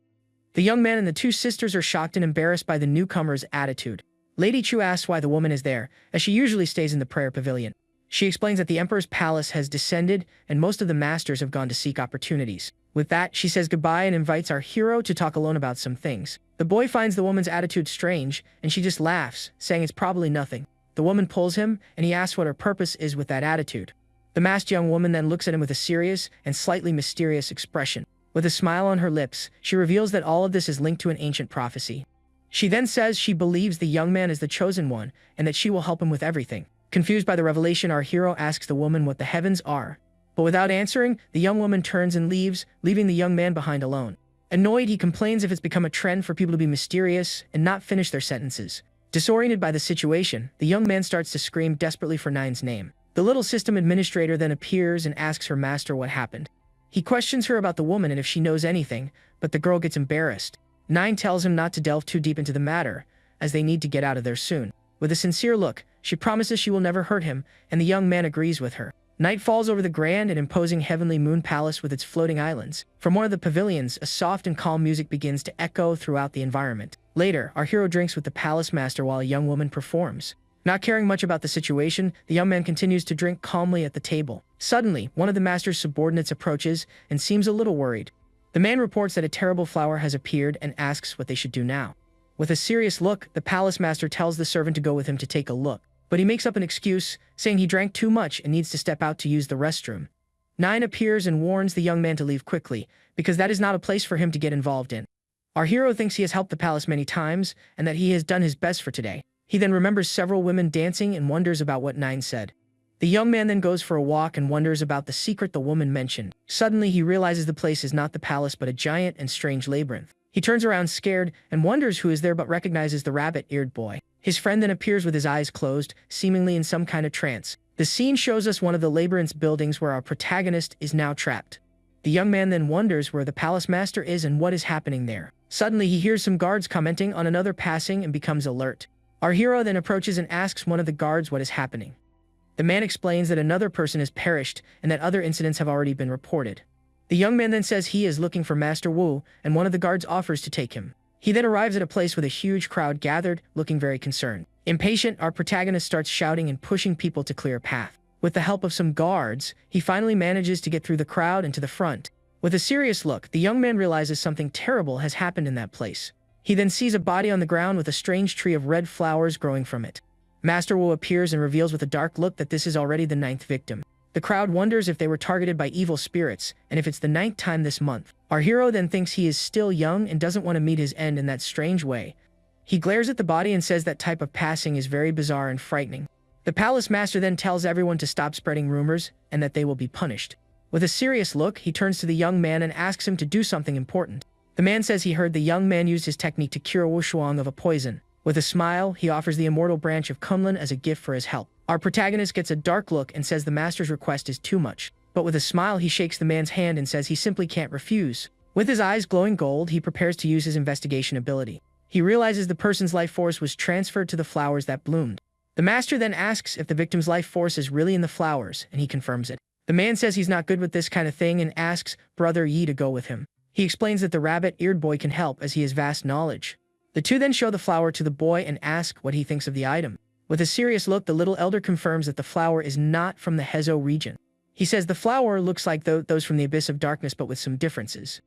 The young man and the 2 sisters are shocked and embarrassed by the newcomer's attitude. Lady Chu asks why the woman is there, as she usually stays in the prayer pavilion. She explains that the Emperor's palace has descended, and most of the masters have gone to seek opportunities. With that, she says goodbye and invites our hero to talk alone about some things. The boy finds the woman's attitude strange, and she just laughs, saying it's probably nothing. The woman pulls him, and he asks what her purpose is with that attitude. The masked young woman then looks at him with a serious and slightly mysterious expression. With a smile on her lips, she reveals that all of this is linked to an ancient prophecy. She then says she believes the young man is the chosen one, and that she will help him with everything. Confused by the revelation, our hero asks the woman what the heavens are. But without answering, the young woman turns and leaves, leaving the young man behind alone. Annoyed, he complains if it's become a trend for people to be mysterious and not finish their sentences. Disoriented by the situation, the young man starts to scream desperately for Nine's name. The little system administrator then appears and asks her master what happened. He questions her about the woman and if she knows anything, but the girl gets embarrassed. Nine tells him not to delve too deep into the matter, as they need to get out of there soon. With a sincere look, She promises she will never hurt him, and the young man agrees with her. Night falls over the grand and imposing heavenly moon palace with its floating islands. From one of the pavilions, a soft and calm music begins to echo throughout the environment. Later, our hero drinks with the palace master while a young woman performs. Not caring much about the situation, the young man continues to drink calmly at the table. Suddenly, one of the master's subordinates approaches and seems a little worried. The man reports that a terrible flower has appeared and asks what they should do now. With a serious look, the palace master tells the servant to go with him to take a look. But he makes up an excuse, saying he drank too much and needs to step out to use the restroom. 9 appears and warns the young man to leave quickly, because that is not a place for him to get involved in. Our hero thinks he has helped the palace many times, and that he has done his best for today. He then remembers several women dancing and wonders about what 9 said. The young man then goes for a walk and wonders about the secret the woman mentioned. Suddenly, he realizes the place is not the palace but a giant and strange labyrinth. He turns around scared and wonders who is there but recognizes the rabbit-eared boy. His friend then appears with his eyes closed, seemingly in some kind of trance. The scene shows us one of the labyrinth's buildings where our protagonist is now trapped. The young man then wonders where the palace master is and what is happening there. Suddenly, he hears some guards commenting on another passing and becomes alert. Our hero then approaches and asks one of the guards what is happening. The man explains that another person has perished and that other incidents have already been reported. The young man then says he is looking for Master Wu, and one of the guards offers to take him. He then arrives at a place with a huge crowd gathered, looking very concerned. Impatient, our protagonist starts shouting and pushing people to clear a path. With the help of some guards, he finally manages to get through the crowd and to the front. With a serious look, the young man realizes something terrible has happened in that place. He then sees a body on the ground with a strange tree of red flowers growing from it. Master Wu appears and reveals with a dark look that this is already the 9th victim. The crowd wonders if they were targeted by evil spirits, and if it's the 9th time this month. Our hero then thinks he is still young and doesn't want to meet his end in that strange way. He glares at the body and says that type of passing is very bizarre and frightening. The palace master then tells everyone to stop spreading rumors, and that they will be punished. With a serious look, he turns to the young man and asks him to do something important. The man says he heard the young man used his technique to cure Wu Shuang of a poison. With a smile, he offers the immortal branch of Kunlun as a gift for his help. Our protagonist gets a dark look and says the master's request is too much. But with a smile, he shakes the man's hand and says he simply can't refuse. With his eyes glowing gold, he prepares to use his investigation ability. He realizes the person's life force was transferred to the flowers that bloomed. The master then asks if the victim's life force is really in the flowers, and he confirms it. The man says he's not good with this kind of thing and asks Brother Yi to go with him. He explains that the rabbit-eared boy can help as he has vast knowledge. The two then show the flower to the boy and ask what he thinks of the item. With a serious look, the little elder confirms that the flower is not from the Hezo region. He says the flower looks like those from the Abyss of Darkness but with some differences.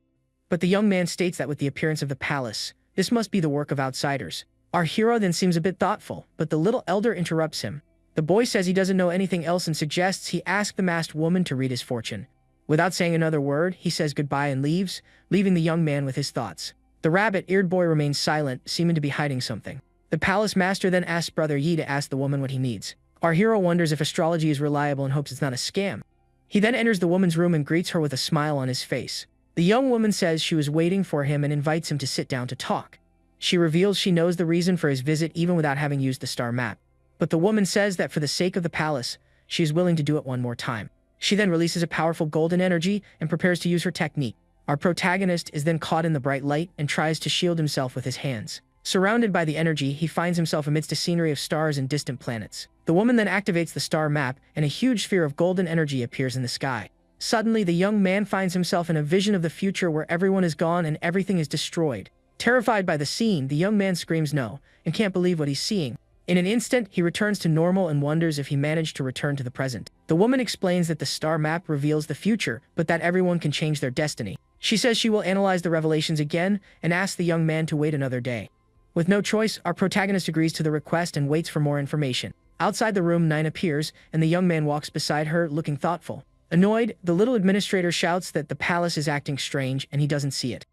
But the young man states that with the appearance of the palace, this must be the work of outsiders. Our hero then seems a bit thoughtful, but the little elder interrupts him. The boy says he doesn't know anything else and suggests he ask the masked woman to read his fortune. Without saying another word, he says goodbye and leaves, leaving the young man with his thoughts. The rabbit-eared boy remains silent, seeming to be hiding something. The palace master then asks Brother Yi to ask the woman what he needs. Our hero wonders if astrology is reliable and hopes it's not a scam. He then enters the woman's room and greets her with a smile on his face. The young woman says she was waiting for him and invites him to sit down to talk. She reveals she knows the reason for his visit even without having used the star map. But the woman says that for the sake of the palace, she is willing to do it one more time. She then releases a powerful golden energy and prepares to use her technique. Our protagonist is then caught in the bright light and tries to shield himself with his hands. Surrounded by the energy, he finds himself amidst a scenery of stars and distant planets. The woman then activates the star map, and a huge sphere of golden energy appears in the sky. Suddenly, the young man finds himself in a vision of the future where everyone is gone and everything is destroyed. Terrified by the scene, the young man screams no, and can't believe what he's seeing. In an instant, he returns to normal and wonders if he managed to return to the present. The woman explains that the star map reveals the future, but that everyone can change their destiny. She says she will analyze the revelations again and asks the young man to wait another day. With no choice, our protagonist agrees to the request and waits for more information. Outside the room, 9 appears, and the young man walks beside her, looking thoughtful. Annoyed, the little administrator shouts that the palace is acting strange and he doesn't see it.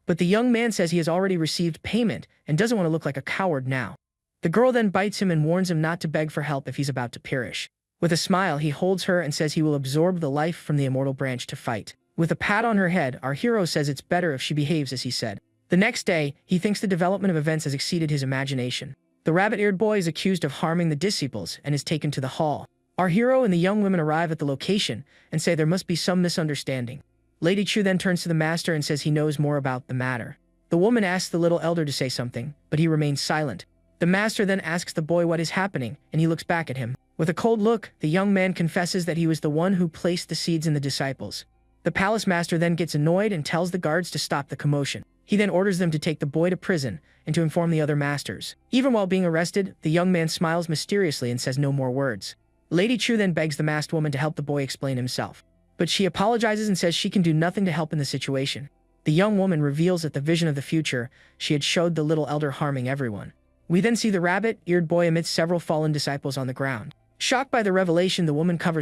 But the young man says he has already received payment and doesn't want to look like a coward now. The girl then bites him and warns him not to beg for help if he's about to perish. With a smile, he holds her and says he will absorb the life from the immortal branch to fight. With a pat on her head, our hero says it's better if she behaves as he said. The next day, he thinks the development of events has exceeded his imagination. The rabbit-eared boy is accused of harming the disciples and is taken to the hall. Our hero and the young women arrive at the location and say there must be some misunderstanding. Lady Chu then turns to the master and says he knows more about the matter. The woman asks the little elder to say something, but he remains silent. The master then asks the boy what is happening, and he looks back at him. With a cold look, the young man confesses that he was the one who placed the seeds in the disciples. The palace master then gets annoyed and tells the guards to stop the commotion. He then orders them to take the boy to prison and to inform the other masters. Even while being arrested, the young man smiles mysteriously and says no more words. Lady Chu then begs the masked woman to help the boy explain himself. But she apologizes and says she can do nothing to help in the situation. The young woman reveals that the vision of the future she had showed the little elder harming everyone. We then see the rabbit-eared boy amidst several fallen disciples on the ground. Shocked by the revelation, the woman covers